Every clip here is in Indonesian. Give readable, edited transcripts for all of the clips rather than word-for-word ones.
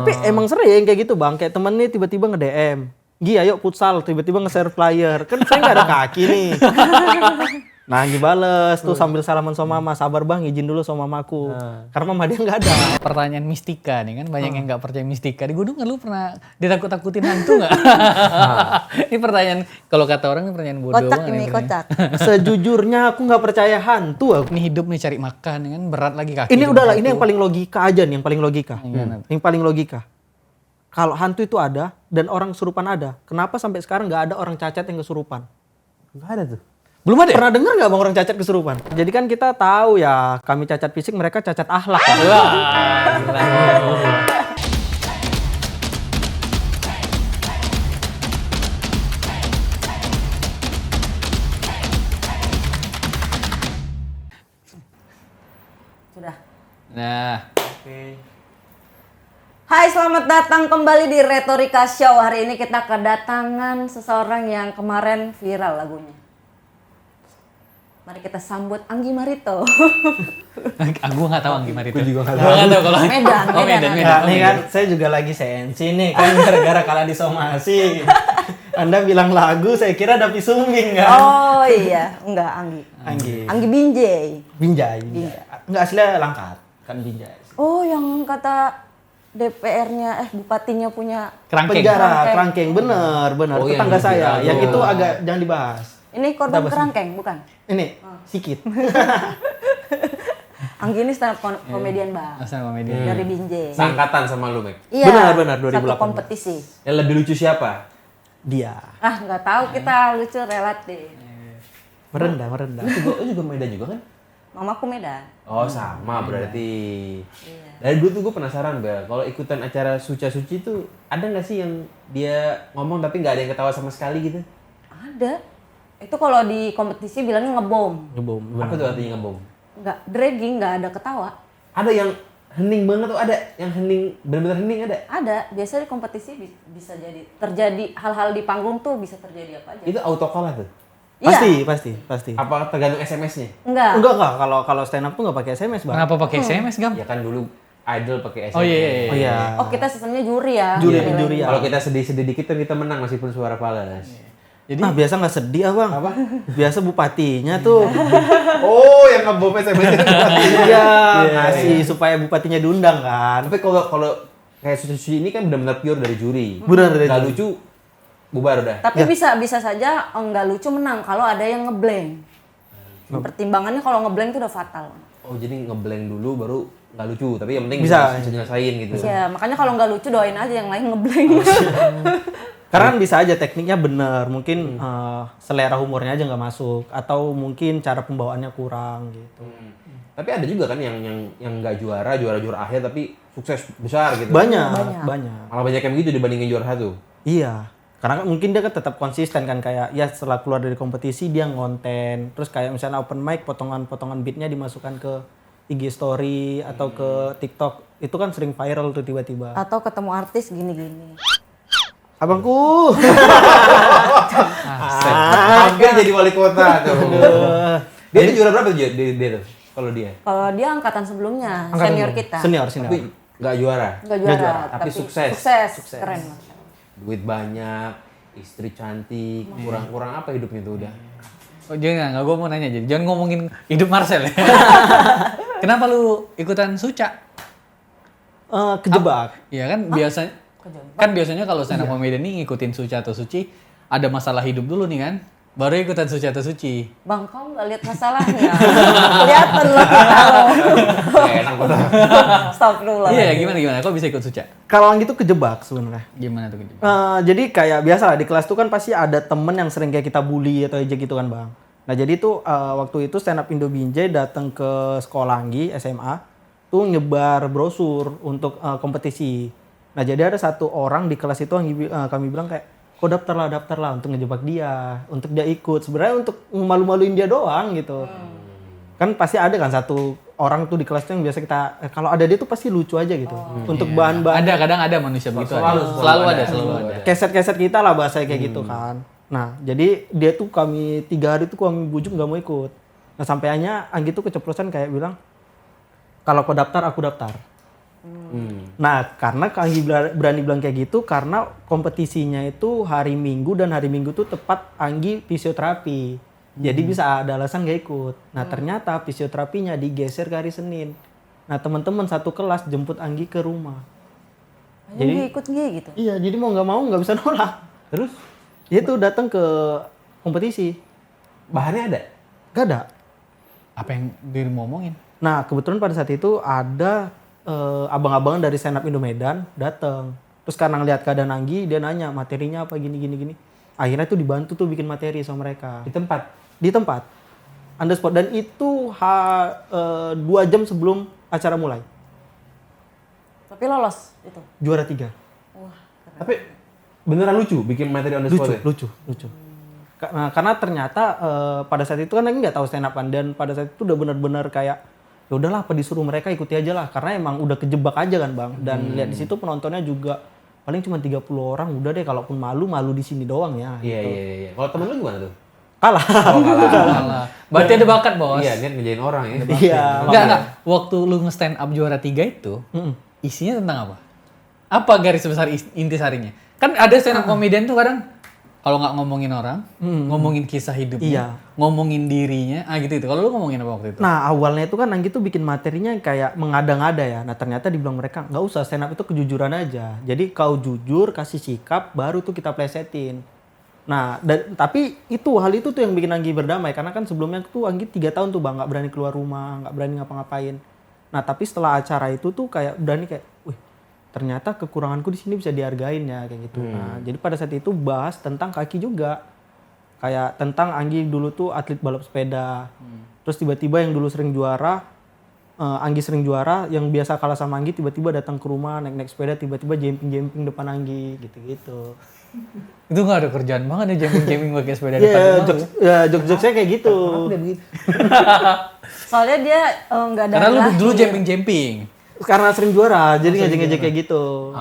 Tapi emang sering kayak gitu bang, kayak temen nih tiba-tiba nge-DM. Gi ayo futsal, tiba-tiba nge-share flyer. Kan saya nggak ada kaki nih. Nah Gi bales tuh sambil salaman sama mama, sabar bang izin dulu sama mamaku. Karena mama dia nggak ada. Pertanyaan mistika nih kan, banyak yang nggak percaya mistika. Di gunung lu pernah ditakut-takutin hantu nggak? Ini pertanyaan, kalau kata orang ini pertanyaan bodoh. Kocak banget ini, nih, kocak. Sejujurnya aku nggak percaya hantu. Ini hidup nih cari makan kan, berat lagi kaki. Ini udahlah, ini yang paling logika aja nih, yang paling logika. Yang paling logika. Kalau hantu itu ada dan orang kesurupan ada, kenapa sampai sekarang nggak ada orang cacat yang kesurupan? Nggak ada tuh. Belum ada ya? Pernah dengar nggak bang orang cacat kesurupan? Jadi kan kita tahu ya, kami cacat fisik, mereka cacat akhlak. Sudah. Nah, Hai, selamat datang kembali di Retorika Show. Hari ini kita kedatangan seseorang yang kemarin viral lagunya. Mari kita sambut Anggi Marito. aku nggak tahu gimana itu. Gue juga nggak Gua nggak tahu kalau. Medan, Oh, Medan. Medan. Nih kan, saya juga lagi sensi nih kan gara-gara kalah di somasi. Anda bilang lagu, saya kira ada Pisuming kan? Oh iya, enggak Anggi. Anggi. Anggi Binjai. Binjai. Enggak aslinya Langkat, kan Binjai. Oh, yang kata DPR-nya, bupatinya punya. Kerangkeng. Penjara, Kerangkeng, bener. Oh, yang Tetangga di saya, viral yang tuh. itu agak jangan dibahas. Ini korban kerangkeng, bukan? Ini, sikit. Anggi ini stand up komedian bang. Asal komedi. Dari Binjai. Sangkatan sama lu, Mek. Iya, Benar, satu 2018. kompetisi. Yang lebih lucu siapa? Dia. Nggak tahu kita lucu relatif. Merendah. Lu juga Medan juga kan? Mamaku Medan. Oh sama berarti. Dari dulu tuh gue penasaran Bel, kalau ikutan acara Suci tuh ada nggak sih yang dia ngomong tapi nggak ada yang ketawa sama sekali gitu? Ada. Itu kalau di kompetisi bilangnya ngebom. Ngebom. Apa tuh artinya ngebom? Nggak, dragging, nggak ada ketawa. Ada yang hening banget tuh ada, yang hening benar-benar hening ada. Ada. Biasanya di kompetisi bisa terjadi hal-hal di panggung tuh bisa terjadi apa aja. Itu auto kalah tuh. Iya. Pasti. Apa tergantung SMS-nya? Enggak. Enggak. Kalau stand up tuh nggak pakai SMS, Bang. Kenapa pakai SMS, Gam? Ya kan dulu idol pakai SMS. Oh iya. Oh iya. Oh, kita sistemnya juri ya. Juri ya. Kalau kita sedih-sedih dikit kan kita menang meskipun suara fals. Jadi biasa nggak sedih, Bang. Apa? Biasa bupatinya tuh. Oh, yang ngebom SMS. Iya, ngasih supaya bupatinya diundang kan. Tapi kalau kayak Suci ini kan benar-benar pure dari juri. Benar dari Nggak juri. lucu, bubar udah. Tapi bisa saja nggak lucu menang kalau ada yang ngeblank. Pertimbangannya kalau ngeblank itu udah fatal. Oh, jadi ngeblank dulu baru nggak lucu, tapi yang penting Bisa. bisa nyelesain gitu. Ya, makanya kalau nggak lucu doain aja yang lain ngeblank. Karena kan bisa aja tekniknya bener, mungkin selera humornya aja nggak masuk, atau mungkin cara pembawaannya kurang gitu. Tapi ada juga kan yang nggak juara akhir tapi sukses besar gitu. Banyak. Malah banyak yang gitu dibandingin juara satu. Iya, karena kan mungkin dia kan tetap konsisten kan, kayak ya setelah keluar dari kompetisi dia ngonten, terus kayak misalnya open mic, potongan-potongan beatnya dimasukkan ke IG story atau ke TikTok, itu kan sering viral tuh tiba-tiba. Atau ketemu artis gini-gini. Abangku. Hampir jadi wali kota tuh. Dia tuh juara berapa tuh dia tuh? Kalau dia? Kalau dia angkatan sebelumnya, Angkatan senior dulu. kita. Senior. Tapi nggak juara. Nggak juara, tapi sukses. Keren. Duit banyak, istri cantik, kurang apa hidupnya tuh udah. Oh, jangan, gue mau nanya jadi. Jangan ngomongin hidup Marcel ya. Kenapa lu ikutan Suca? Kejebak. Iya kan biasanya. Kan biasanya kalau stand up comedian nih ngikutin Suca atau Suci, ada masalah hidup dulu nih kan. Baru ikutan Suci atau Suci. Bang, kau nggak lihat masalahnya. Kelihatan loh kita loh. Enak banget. Astagfirullah. Iya, gimana? Kok bisa ikut Suca? Kalau yang gitu kejebak sebenarnya. Gimana tuh? Jadi kayak biasa lah di kelas tuh kan pasti ada temen yang sering kayak kita bully atau ejek gitu kan bang. Nah jadi tuh waktu itu stand up Indo Binjai datang ke sekolah Anggi SMA tuh nyebar brosur untuk kompetisi. Nah jadi ada satu orang di kelas itu kami bilang kayak kok daftar lah untuk ngejebak dia, untuk dia ikut. Sebenarnya untuk malu-maluin dia doang gitu. Kan pasti ada kan satu orang tuh di kelas tuh yang biasa kita kalau ada dia tuh pasti lucu aja gitu. Untuk bahan-bahan Kadang ada manusia begitu. Selalu ada. keset-keset kita lah bahasanya kayak gitu kan. Nah, jadi dia tuh kami 3 hari tuh kami bujuk nggak mau ikut. Nah, sampainya Anggi tuh keceplosan kayak bilang, kalau kau daftar, aku daftar. Nah, karena Kak Anggi berani bilang kayak gitu karena kompetisinya itu hari Minggu dan hari Minggu tuh tepat Anggi fisioterapi. Jadi bisa ada alasan gak ikut. Nah, ternyata fisioterapinya digeser ke hari Senin. Nah, teman-teman satu kelas jemput Anggi ke rumah. Jadi ikut nggih gitu. Iya, jadi mau nggak mau nggak bisa nolak. Terus Dia tuh datang ke kompetisi. bahannya ada? Gak ada. Apa yang dirimu omongin? Nah, kebetulan pada saat itu ada abang-abangan dari Stand Up Indo Medan datang. Terus karena ngeliat keadaan Anggi, dia nanya materinya apa gini. Akhirnya tuh dibantu tuh bikin materi sama mereka. Di tempat? Di tempat. On the spot. Dan itu 2 jam sebelum acara mulai. Tapi lolos itu. Juara 3. Wah, keren. Tapi beneran lucu bikin materi on the spot ya? Lucu. Nah, karena ternyata pada saat itu kan Anggi nggak tahu stand up-an. Dan pada saat itu udah benar-benar kayak ya udahlah apa disuruh mereka ikuti aja lah karena emang udah kejebak aja kan Bang. Dan lihat di situ penontonnya juga paling cuma 30 orang, udah deh kalaupun malu di sini doang ya. Iya. Kalau temen lu gimana tuh? Kalah. Salah. Berarti ada bakat, Bos. Iya, niat ngejain orang ya. Iya. Enggak. Waktu lu nge-stand up juara 3 itu, isinya tentang apa? Apa garis besar intisarinya? Kan ada stand up comedian tuh kadang kalau nggak ngomongin orang, ngomongin kisah hidupnya, ngomongin dirinya, gitu. Kalau lu ngomongin apa waktu itu? Nah awalnya itu kan Anggi tuh bikin materinya kayak mengada-ngada ya. Nah ternyata dibilang mereka nggak usah, stand up itu kejujuran aja. Jadi kau jujur kasih sikap baru tuh kita plesetin. Nah tapi hal itu tuh yang bikin Anggi berdamai karena kan sebelumnya tuh Anggi 3 tahun tuh Bang nggak berani keluar rumah, nggak berani ngapa-ngapain. Nah tapi setelah acara itu tuh kayak berani kayak, wih ternyata kekuranganku di sini bisa dihargain ya kayak gitu. Nah jadi pada saat itu bahas tentang kaki juga. Kayak tentang Anggi dulu tuh atlet balap sepeda. Terus tiba-tiba yang dulu sering juara, Anggi sering juara, yang biasa kalah sama Anggi tiba-tiba datang ke rumah naik-naik sepeda, tiba-tiba jumping depan Anggi gitu-gitu. Itu nggak ada kerjaan banget ya jamming pakai sepeda Iya, depan rumah. jokes-jokesnya kayak gitu. Soalnya dia nggak ada Karena lu lahir. dulu jamming. Karena sering juara, jadi ngejek-ngejek kayak gitu.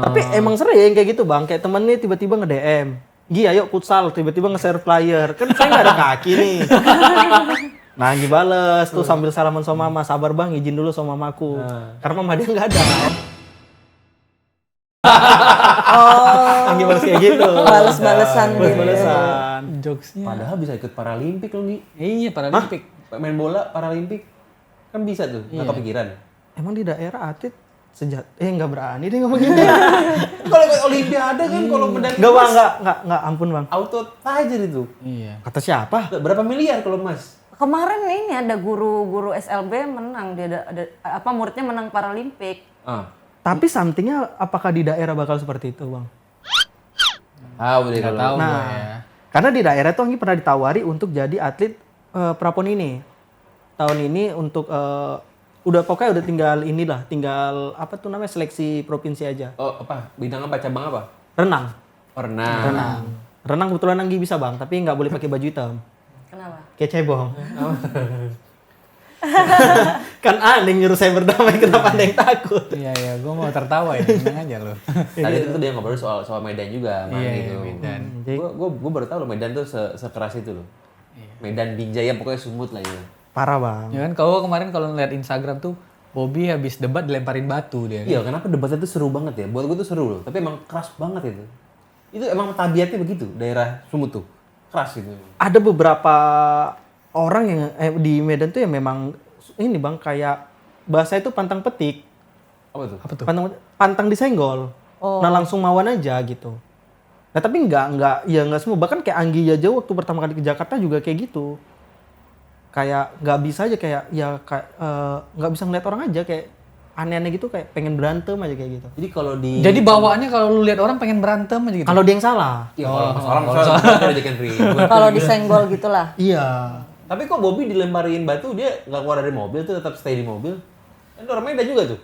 Tapi emang sering kayak gitu Bang, kayak temen nih tiba-tiba nge-DM. Gi ayo futsal, tiba-tiba nge-share flyer. Kan saya nggak ada kaki nih. Nah Anggi bales tuh sambil salaman sama mama, sabar Bang izin dulu sama mamaku. Karena mama dia nggak ada. Anggi bales kayak gitu. Bales-balesan gitu. Bales-balesan. Jokesnya. Padahal bisa ikut Paralimpik lu nih. Iya, Paralimpik. Main bola Paralimpik. Kan bisa tuh, nggak kepikiran. Emang di daerah atlet nggak berani deh ngomong gitu. Kalau ikut Olimpiade kan kalau medali Nggak Bang, nggak ampun Bang. auto aja itu. Iya. Kata siapa? Berapa miliar kalau emas? Kemarin ini ada guru SLB menang, dia ada muridnya menang Paralimpik. Tapi something-nya apakah di daerah bakal seperti itu Bang? Udah Nggak kalau tahu Nah, gua ya. karena di daerah tuh Anggi pernah ditawari untuk jadi atlet prapon ini. Tahun ini untuk pokoknya udah tinggal apa tuh namanya seleksi provinsi aja. Bidang apa? Cabang apa? Renang. Renang. Renang kebetulan Anggi bisa Bang, tapi nggak boleh pakai baju hitam. Kenapa? Kayak cebong. Kan aneh nyuruh saya berdamai, kenapa ada yang takut? Iya, gua mau tertawa ya, tenang aja lu. Tadi itu dia ngobrol soal Medan juga, Iya, gitu. Medan. Gue baru tahu loh Medan tuh sekeras itu loh. Medan Binjai pokoknya Sumut lah ya. Parah Bang. Ya kan kau kemarin kalau ngeliat Instagram tuh Bobby habis debat dilemparin batu dia. Iya, kenapa debatnya tuh seru banget ya? Buat gue tuh seru loh, tapi emang keras banget itu. Itu emang tabiatnya begitu, daerah Sumut tuh. Keras gitu. Ada beberapa orang yang di Medan tuh yang memang ini Bang kayak bahasa itu pantang petik. Apa tuh? Apa tuh? Pantang disenggol. Nah langsung mawan aja gitu. Nah tapi nggak semua. Bahkan kayak Anggi aja waktu pertama kali ke Jakarta juga kayak gitu. Kayak nggak bisa aja kayak nggak bisa ngeliat orang aja kayak aneh-aneh gitu kayak pengen berantem aja kayak gitu. Jadi kalau di Jadi bawaannya kalau lu lihat orang pengen berantem aja gitu. Kalau dia yang salah. Iya, kalau orang diajakin ribut. Kalau disenggol gitulah. Iya. Tapi kok Bobby dilemparin batu dia nggak keluar dari mobil tuh, tetap stay di mobil. Kan orang Medan juga tuh.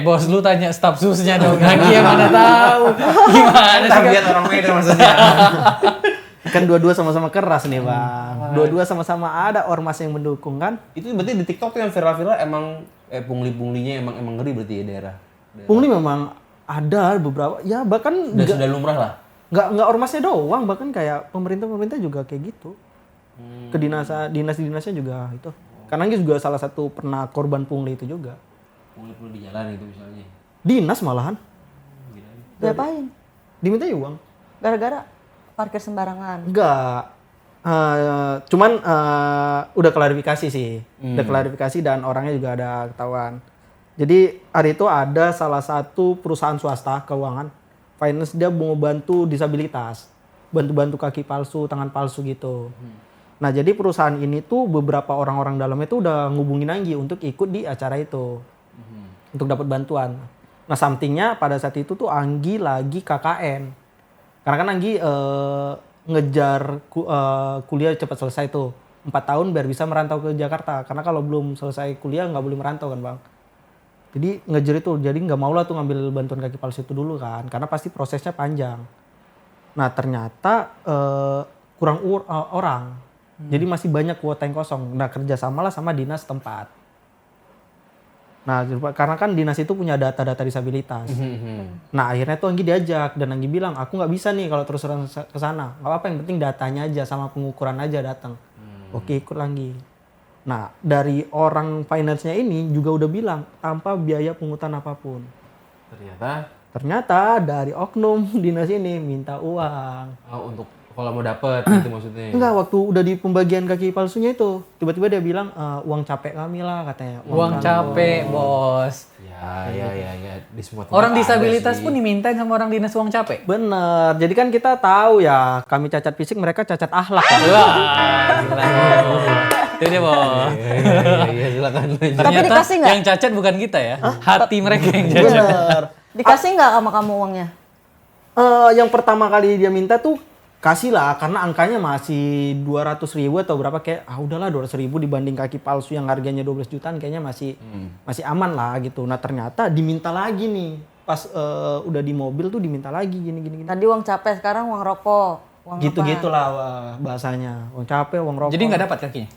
Bos lu tanya staf susnya dong. Lagi yang mana tahu. Gimana sih? Tabiat orang Medan maksudnya. Kan dua-dua sama-sama keras nih Bang. Dua-dua sama-sama ada ormas yang mendukung kan. Itu berarti di TikTok tuh yang viral-viral emang pungli-punglinya emang ngeri berarti ya daerah. Pungli memang ada beberapa ya bahkan Sudah lumrah lah. nggak ormasnya doang bahkan kayak pemerintah juga kayak gitu. Dinas-dinasnya juga itu. Karena Anggi juga salah satu pernah korban pungli itu juga. Pungli-pungli di jalan itu misalnya. Dinas malahan. Diapain? Diminta uang. Gara-gara parkir sembarangan. Enggak. Cuman udah klarifikasi sih. Udah klarifikasi dan orangnya juga ada ketahuan. Jadi hari itu ada salah satu perusahaan swasta keuangan finance, dia mau bantu disabilitas. Bantu-bantu kaki palsu, tangan palsu gitu. Nah, jadi perusahaan ini tuh beberapa orang-orang dalamnya tuh udah ngubungin Anggi untuk ikut di acara itu. Untuk dapat bantuan. Nah, something-nya pada saat itu tuh Anggi lagi KKN. Karena kan Anggi ngejar kuliah cepat selesai tuh 4 tahun biar bisa merantau ke Jakarta, karena kalau belum selesai kuliah nggak boleh merantau kan bang. Jadi ngejar itu, jadi nggak mau lah tuh ngambil bantuan kaki palsu itu dulu kan, karena pasti prosesnya panjang. Nah ternyata kurang orang, jadi masih banyak kuota yang kosong. Nah kerjasamalah sama dinas tempat. Nah, karena kan dinas itu punya data-data disabilitas. Nah, akhirnya tuh Anggi diajak dan Anggi bilang, aku nggak bisa nih kalau terus terang ke sana. Nggak apa-apa, yang penting datanya aja sama pengukuran aja datang. Oke, ikut Anggi. Nah, dari orang finance-nya ini juga udah bilang tanpa biaya pungutan apapun. Ternyata dari oknum dinas ini minta uang. Untuk kalau mau dapet gitu maksudnya. Enggak, waktu udah di pembagian kaki palsunya itu, tiba-tiba dia bilang uang capek kami lah katanya. Uang capek, bos. Ya. Di semua tempat Orang ada disabilitas sih. pun dimintain sama orang dinas uang capek. Bener, jadi kan kita tahu ya, kami cacat fisik, mereka cacat akhlak kan. Wah, gila. Itu dia, bos. Iya, silakan. Tapi Ternyata dikasih nggak? yang cacat bukan kita ya, hati mereka yang cacat. Bener. Dikasih nggak sama kamu uangnya? Yang pertama kali dia minta tuh kasih lah, karena angkanya masih 200.000 atau berapa, kayak udahlah 200.000 dibanding kaki palsu yang harganya 12 jutaan kayaknya masih aman lah gitu. Nah ternyata diminta lagi nih pas udah di mobil tuh diminta lagi gini. Tadi uang capek, sekarang uang rokok. Uang Gitu apa? gitulah bahasanya, uang capek, uang rokok. Jadi nggak dapat kakinya.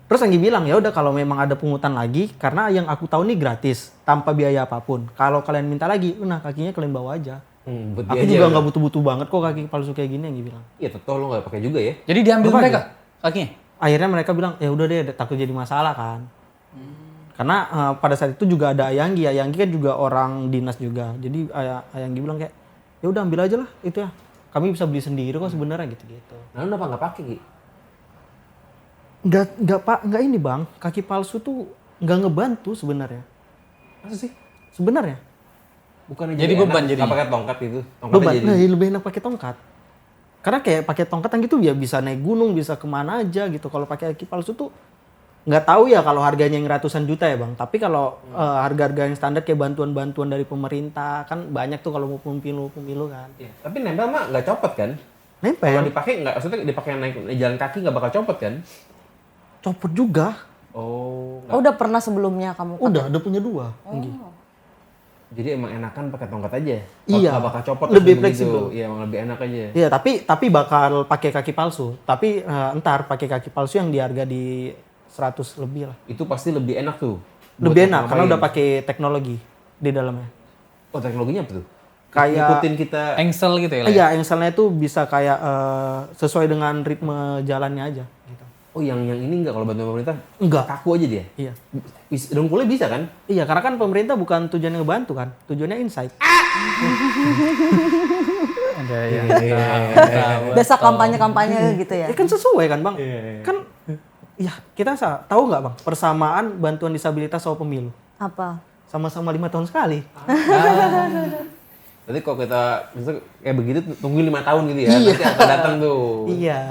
Terus Anggi bilang ya udah kalau memang ada pungutan lagi, karena yang aku tahu nih gratis tanpa biaya apapun. Kalau kalian minta lagi, nah kakinya kalian bawa aja. Buat Aku dia juga aja. nggak butuh-butuh banget kok kaki palsu kayak gini, Anggi bilang. Iya, toh lo nggak pakai juga ya? Jadi diambil Apa mereka kakinya. Akhirnya mereka bilang ya udah deh, takut jadi masalah kan. Karena pada saat itu juga ada Ayanggi kan juga orang dinas juga. Jadi Ayanggi bilang kayak ya udah ambil aja lah itu ya. Kami bisa beli sendiri kok sebenarnya gitu. Nah, lo kenapa nggak pakai, Ki? Nggak ini bang, kaki palsu tuh nggak ngebantu sebenarnya. Masa sih? Sebenarnya. Bukan Jadi beban jadinya. Nggak pakai tongkat itu. Beban, jadi. nah lebih enak pakai tongkat. Karena kayak pakai tongkat kan gitu ya bisa naik gunung, bisa kemana aja gitu. Kalau pakai kaki palsu tuh nggak tahu ya kalau harganya yang ratusan juta ya bang. Tapi kalau harga-harga yang standar kayak bantuan-bantuan dari pemerintah kan banyak tuh kalau mau pemilu kan. Iya. Tapi nempel mah nggak copot kan? Kalau Nempel, dipakai nggak, maksudnya dipakai naik jalan kaki nggak bakal copot kan? copot juga. Oh. Oh, udah pernah sebelumnya kamu pakai? Udah punya 2. Anggi. Jadi emang enakan pakai tongkat aja. Iya. Nggak bakal copot. Lebih langsung fleksibel. begitu. Iya, emang lebih enak aja. Iya, tapi bakal pakai kaki palsu. Tapi ntar pakai kaki palsu yang di harga di 100 lebih lah. Itu pasti lebih enak tuh. Lebih buat enak karena ngapain. udah pakai teknologi di dalamnya. Oh, teknologinya apa tuh? Kayak Ngikutin kita. Engsel gitu ya. Lah, ya? Iya, engselnya itu bisa kayak sesuai dengan ritme jalannya aja. Gitu. Oh, yang ini nggak kalau bantuan pemerintah? Enggak. Kaku aja dia. Iya. Dengkulnya bisa kan? Iya, karena kan pemerintah bukan tujuannya ngebantu kan, tujuannya insight. Ada yang Biasa kampanye-kampanye gitu ya? Ya kan sesuai kan bang. Kan, ya kita tahu nggak bang persamaan bantuan disabilitas sama pemilu? Apa? Sama-sama 5 tahun sekali. Berarti kalau kita misalnya kayak begitu tungguin 5 tahun gitu ya. Nanti akan datang tuh. Iya.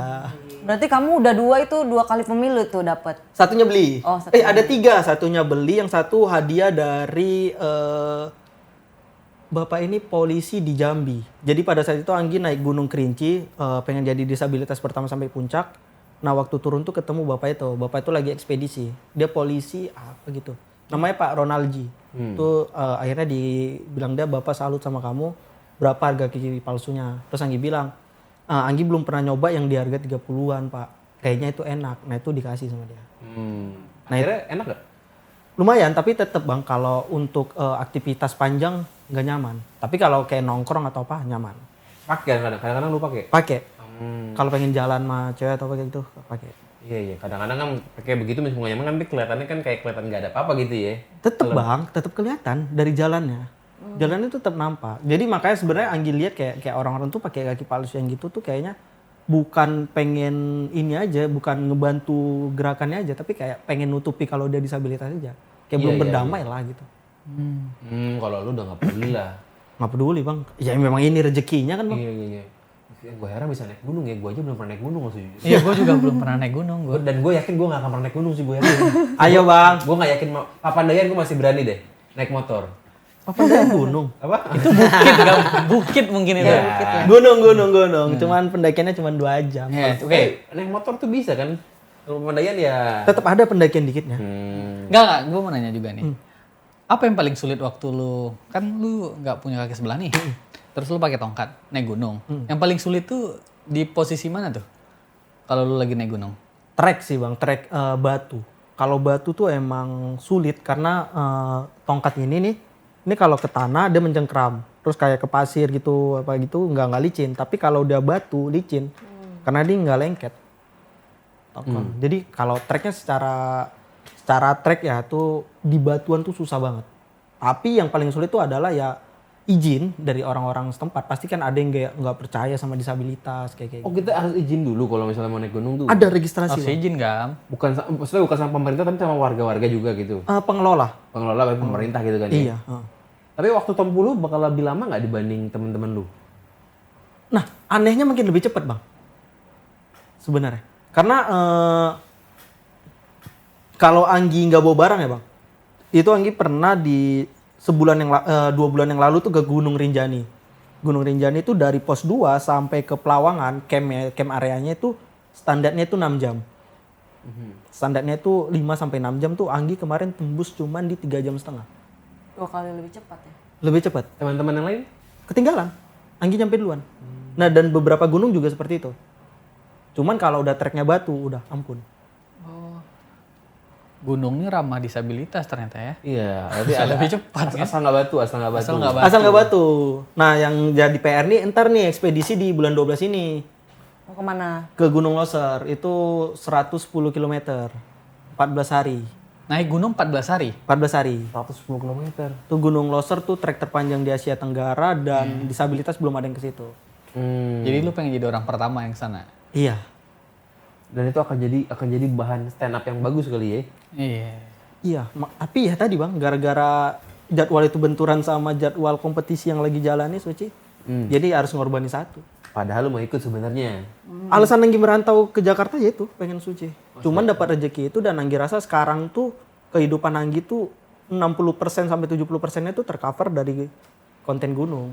Berarti kamu udah 2 kali pemilu tuh dapat. Satunya beli. Oh, satunya ada 3. Satunya beli, yang satu hadiah dari bapak ini polisi di Jambi. Jadi pada saat itu Anggi naik Gunung Kerinci, pengen jadi disabilitas pertama sampai puncak. Nah waktu turun tuh ketemu bapak itu. Bapak itu lagi ekspedisi. Dia polisi apa gitu. Namanya Pak Ronaldi. Itu akhirnya dibilang dia, bapak salut sama kamu. Berapa harga kaki palsunya? Terus Anggi bilang, Anggi belum pernah nyoba yang di harga 30-an pak. Kayaknya itu enak. Nah itu dikasih sama dia. Akhirnya enak gak? Lumayan, tapi tetap bang kalau untuk aktivitas panjang nggak nyaman. Tapi kalau kayak nongkrong atau apa nyaman. Pakai kadang-kadang lu pakai. Pakai. Kalau pengen jalan sama cewek atau apa gitu pakai. Iya. Kadang-kadang kan pakai begitu misalnya nyaman kan, tapi kelihatannya kan kayak kelihatan nggak ada apa-apa gitu ya. Tetap bang, tetap kelihatan dari jalannya. Jalannya tuh tetap nampak. Jadi makanya sebenarnya Anggi lihat kayak orang-orang tuh pakai kaki palsu yang gitu tuh kayaknya bukan pengen ini aja, bukan ngebantu gerakannya aja, tapi kayak pengen nutupi kalau dia disabilitas aja. Kayak belum berdamai lah gitu. Kalau lu udah nggak peduli lah. Nggak peduli bang. Ya memang ini rezekinya kan bang. Iya. Gue heran bisa naik gunung ya. Gue aja belum pernah naik gunung maksudnya. Iya, gue juga belum pernah naik gunung. Dan gue yakin gue gak akan pernah naik gunung sih gue yakin. Ayo bang. Gue gak yakin Papandayan gue masih berani deh naik motor. Apa dari gunung? Apa? Itu bukit, kan? Bukit mungkin itu. Gunung. Cuman pendakiannya cuma 2 jam. Oke. Naik motor tuh bisa kan? Kalau Papandayan ya. Tetap ada pendakian dikitnya. Enggak, gue mau nanya juga nih. Apa yang paling sulit waktu lu, kan lu nggak punya kaki sebelah nih, terus lu pakai tongkat naik gunung. Yang paling sulit tuh di posisi mana tuh? Kalau lu lagi naik gunung? Trek sih bang, trek batu. Kalau batu tuh emang sulit karena tongkat ini kalau ke tanah dia mencengkram. Terus kayak ke pasir gitu apa gitu nggak licin. Tapi kalau udah batu licin, karena dia nggak lengket. Jadi kalau treknya secara trek ya tuh di batuan tuh susah banget. Tapi yang paling sulit tuh adalah ya izin dari orang-orang setempat. Pasti kan ada yang nggak percaya sama disabilitas kayak Oh gitu. kita harus izin dulu kalau misalnya mau naik gunung tuh. Ada registrasi. Harus Bang. izin kan? Maksudnya bukan sama pemerintah tapi sama warga-warga juga gitu. Pengelola. Pengelola pemerintah gitu kan ya. Iya. Tapi waktu tempuh lu bakal lebih lama nggak dibanding temen-temen lu? Nah anehnya mungkin lebih cepat bang. Sebenarnya. Karena kalau Anggi nggak bawa barang ya bang, itu Anggi pernah di 2 bulan yang lalu tuh ke Gunung Rinjani. Gunung Rinjani itu dari pos 2 sampai ke Pelawangan, camp areanya itu standarnya itu 6 jam. Standarnya itu 5 sampai 6 jam tuh Anggi kemarin tembus cuman di 3 jam setengah. 2 kali lebih cepat ya. Lebih cepat. Teman-teman yang lain? Ketinggalan. Anggi nyampe duluan. Nah dan beberapa gunung juga seperti itu. Cuman kalau udah treknya batu udah ampun. Gunungnya ramah disabilitas ternyata ya. Iya. Berarti Bisa lebih cepat kan? Asal nggak batu. Asal nggak batu. Asal nggak batu. Nah yang jadi PR nih entar nih ekspedisi di bulan 12 ini. Mau kemana? Ke Gunung Loser itu 110 km 14 hari. Naik gunung 14 hari. 14 hari. 110 km. Tuh Gunung Loser tuh trek terpanjang di Asia Tenggara dan disabilitas belum ada yang ke situ. Jadi lu pengen jadi orang pertama yang sana. Iya. Dan itu akan jadi bahan stand up yang bagus kali ya. Iya. Iya, tapi ya tadi Bang gara-gara jadwal itu benturan sama jadwal kompetisi yang lagi jalani Suci. Jadi harus ngorbanin satu. Padahal lu mau ikut sebenarnya. Alasan Anggi merantau ke Jakarta ya itu pengen Suci. Cuman dapat rezeki itu dan Anggi rasa sekarang tuh kehidupan Anggi tuh 60% sampai 70%-nya tuh tercover dari konten gunung.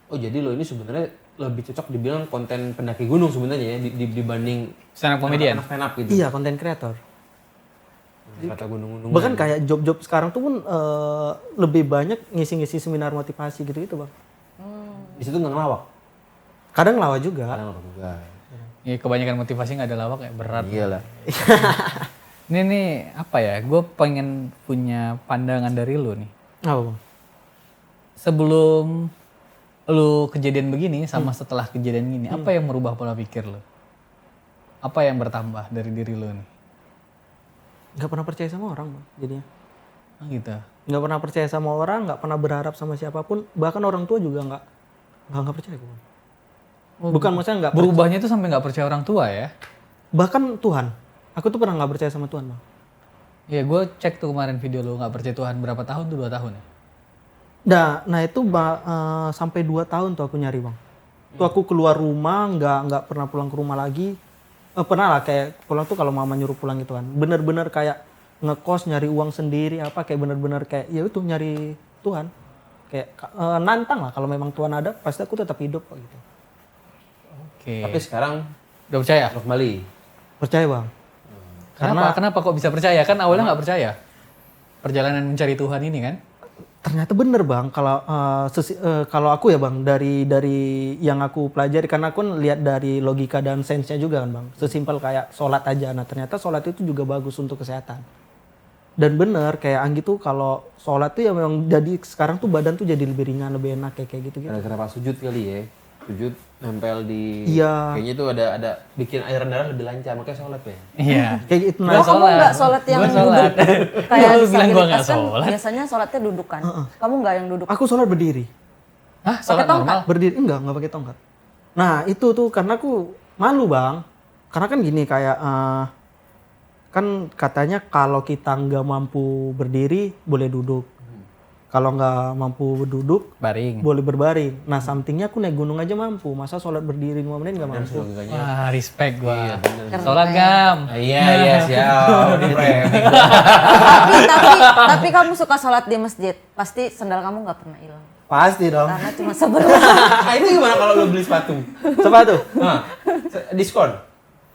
Oh jadi lo ini sebenarnya lebih cocok dibilang konten pendaki gunung sebenarnya ya dibanding Stand up comedian. stand up gitu. Iya, konten kreator. Kata gunung-gunung. Bahkan kayak job-job sekarang tuh pun lebih banyak ngisi-ngisi seminar motivasi gitu-gitu Bang. Di situ nggak ngelawak. Kadang lawa juga. Kadang ngelawak juga. Iya, kebanyakan motivasi nggak ada lawak ya berat. Iyalah. Ini nih apa ya? Gue pengen punya pandangan dari lu nih. Apa Bang? Sebelum lu kejadian begini sama setelah kejadian gini, apa yang merubah pola pikir lu? Apa yang bertambah dari diri lu nih? Nggak pernah percaya sama orang Bang, jadinya. Oh gitu. Nggak pernah percaya sama orang, nggak pernah berharap sama siapapun. Bahkan orang tua juga nggak percaya Bang. Bukan maksudnya nggak Berubahnya tuh sampai nggak percaya orang tua ya? bahkan Tuhan. Aku tuh pernah nggak percaya sama Tuhan Bang. Iya, gue cek tuh kemarin video lu nggak percaya Tuhan berapa tahun tuh 2 tahun ya? Nah itu sampai 2 tahun tuh aku nyari Bang. Tuh aku keluar rumah nggak pernah pulang ke rumah lagi. Pernah lah kayak pulang tuh kalau mama nyuruh pulang gitu kan. Bener-bener kayak ngekos nyari uang sendiri apa kayak bener-bener kayak ya itu nyari Tuhan. Kayak nantang lah kalau memang Tuhan ada pasti aku tetap hidup kok gitu. Oke. Tapi sekarang Udah percaya? kembali. Percaya Bang. Kenapa kok bisa percaya? Kan awalnya nggak percaya. Perjalanan mencari Tuhan ini kan? Ternyata bener Bang kalau kalau aku ya Bang dari yang aku pelajari karena aku lihat dari logika dan sainsnya juga kan Bang. Sesimpel kayak sholat aja. Nah ternyata sholat itu juga bagus untuk kesehatan. Dan bener kayak Anggi tuh kalau sholat tuh ya memang jadi sekarang tuh badan tuh jadi lebih ringan lebih enak kayak gitu gitu. Gara-gara pas sujud kali ya. Sujud nempel di Iya. kayaknya itu ada bikin aliran darah lebih lancar makanya sholat ya. Iya. Kayak gitu. Gua Oh, kamu sholat. nggak sholat yang Gua sholat. duduk? Kayak Lu bilang gua nggak disabilitas kan sholat. biasanya sholatnya duduk kan. Kamu nggak yang duduk? Aku sholat berdiri. Hah, sholat tongkat? normal? Berdiri enggak pakai tongkat. Nah, itu tuh karena aku malu, Bang. Karena kan gini kayak kan katanya kalau kita nggak mampu berdiri boleh duduk. Kalau nggak mampu duduk Baring. boleh berbaring. Nah, somethingnya aku naik gunung aja mampu. Masa sholat berdiri 5 menit nggak mampu? Logikanya. Wah, respect gua. Keren. Sholat gam. Iya siap. Ini framing. Tapi kamu suka sholat di masjid, pasti sendal kamu nggak pernah hilang. Pasti dong. Karena cuma sebelum. Ah, ini gimana kalau lo beli sepatu? Coba tuh. Hah? Diskon?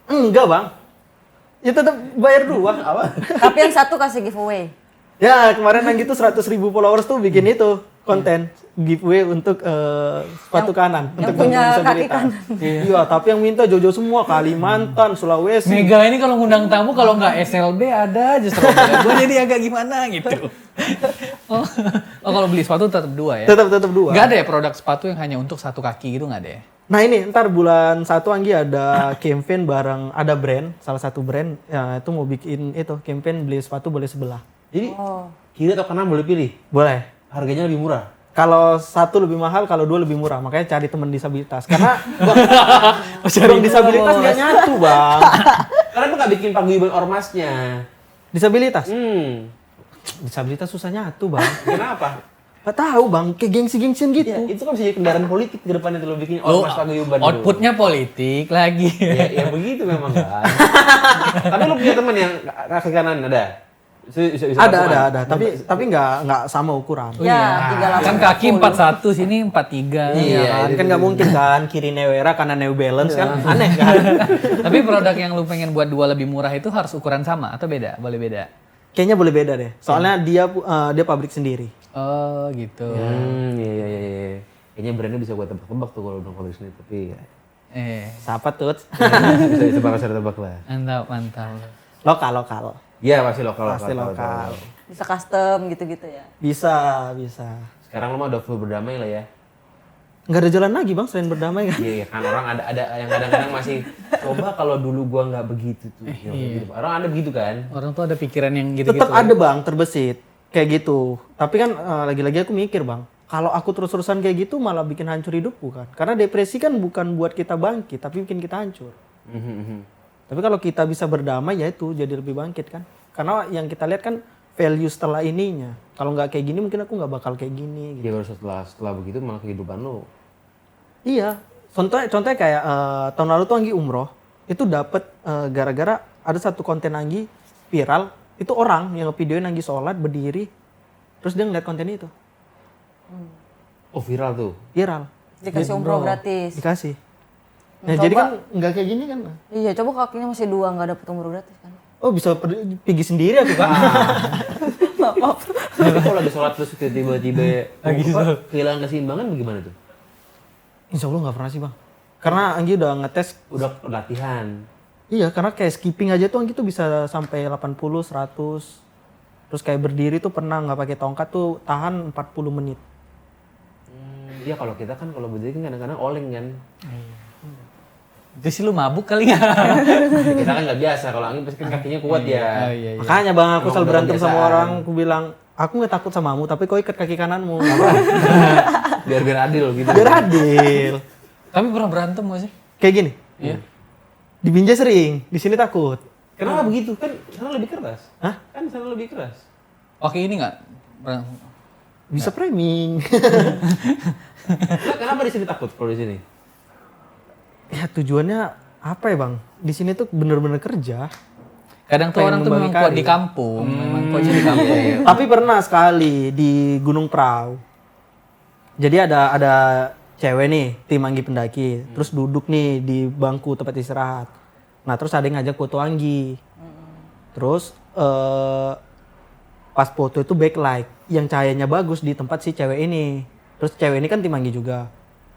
Enggak, Bang. Ya tetap bayar 2. Apa? Tapi yang satu kasih giveaway. Ya, kemarin yang gitu 100.000 followers tuh bikin itu konten giveaway untuk sepatu kanan yang untuk punya disabilitas. kaki kanan. Iya, tapi yang minta Jojo semua Kalimantan, Sulawesi. Mega ini kalau ngundang tamu kalau nggak SLB ada aja Surabaya. Gue jadi agak gimana gitu. Oh, kalau beli sepatu tetap 2 ya? Tetap 2. Nggak ada ya produk sepatu yang hanya untuk satu kaki gitu nggak ada ya? Nah ini ntar bulan 1 Anggi ada campaign bareng ada brand, salah satu brand ya itu mau bikin itu campaign beli sepatu boleh sebelah. Jadi Oh. kiri atau kanan boleh pilih? Boleh. Harganya lebih murah? Kalau 1 lebih mahal, kalau 2 lebih murah. Makanya cari teman disabilitas. Karena orang disabilitas nggak nyatu, Bang. Kenapa nggak bikin paguyuban ormasnya? Disabilitas? Disabilitas Susah nyatu, Bang. kenapa? Gak tahu, Bang. Kayak gengsi-gengsian gitu. Ya, itu kan bisa jadi kendaraan politik ke depan itu lo bikin Lu ormas paguyuban. itu. outputnya politik lagi. Ya begitu memang kan. Tapi lu punya teman yang kaki kanan ada? Bisa Ada. Tapi nggak sama ukuran. Ya, 38. Kan kaki 41, sini 43. Iya kan, kan nggak mungkin kan kiri Newera kanan New Balance kan aneh kan. Tapi produk yang lu pengen buat 2 lebih murah itu harus ukuran sama atau beda? Boleh beda? Kayaknya boleh beda deh. Soalnya dia pabrik sendiri. Oh gitu. Iya. Kayaknya brandnya bisa gua tebak-tebak tuh kalau udah kalau sini tapi ya. Siapa tuh? bisa ditebak lah. Mantap. Lokal. Iya pasti lokal. Pasti lokal. Bisa custom gitu-gitu ya. Bisa. Sekarang lo mah udah full berdamai lah ya. Nggak ada jalan lagi bang selain berdamai kan? Iya kan orang ada yang kadang-kadang masih coba kalau dulu gua nggak begitu tuh. Gitu. Orang ada begitu kan? Orang tuh ada pikiran yang gitu-gitu. Tetap ada bang terbesit kayak gitu. Tapi kan lagi-lagi aku mikir bang, kalau aku terus-terusan kayak gitu malah bikin hancur hidupku kan. Karena depresi kan bukan buat kita bangkit, tapi bikin kita hancur. Tapi kalau kita bisa berdamai ya itu jadi lebih bangkit kan. Karena yang kita lihat kan value setelah ininya. Kalau nggak kayak gini mungkin aku nggak bakal kayak gini. Gitu. Ya baru setelah begitu malah kehidupan lo. Iya. Contohnya kayak tahun lalu tuh Anggi umroh. Itu dapet gara-gara ada satu konten Anggi viral. Itu orang yang ngevideoin Anggi sholat berdiri. Terus dia ngeliat konten itu. Oh viral tuh. Viral. Dikasih umroh gratis. Dikasih. Nah, Coba. jadi kan nggak kayak gini kan. Iya, coba kakinya masih 2 nggak dapet umroh gratis kan. Oh bisa pergi sendiri aku kan. Tapi kalau lagi sholat terus tiba-tiba kehilangan keseimbangan bagaimana tuh? Insya Allah nggak pernah sih bang. Karena Anggi udah ngetes. Udah latihan. Iya karena kayak skipping aja tuh Anggi tuh bisa sampai 80, 100. Terus kayak berdiri tuh pernah nggak pakai tongkat tuh tahan 40 menit. Iya kalau kita kan kalau berdiri kan kadang-kadang oleng kan. Itu sih lu mabuk kali ya? Kita kan nggak biasa kalau angin pasti kan kakinya kuat ya. Iya. Makanya bang aku Emang selalu udah berantem sama kebiasaan. orang. Aku bilang aku nggak takut samamu tapi kau ikat kaki kananmu. Biar adil gitu. Biar adil. Tapi pernah berantem gak sih? Kayak gini. Iya. Di Binjai sering, di sini takut. Kenapa begitu? Kan sana lebih keras. Hah? Kan sana lebih keras. Oke ini nggak? Bisa framing. Nah, kenapa di sini takut kalau di sini? Ya tujuannya apa ya bang? Di sini tuh bener-bener kerja. Kadang tuh Pengen orang tuh memang membagi kuat di karir. kampung, memang kuatnya di kampung. Tapi pernah sekali di Gunung Prau. Jadi ada cewek nih, tim Anggi Pendaki. Terus duduk nih di bangku tempat istirahat. Nah terus ada yang ngajak foto Anggi. Terus pas foto itu backlight. Yang cahayanya bagus di tempat si cewek ini. Terus cewek ini kan tim Anggi juga.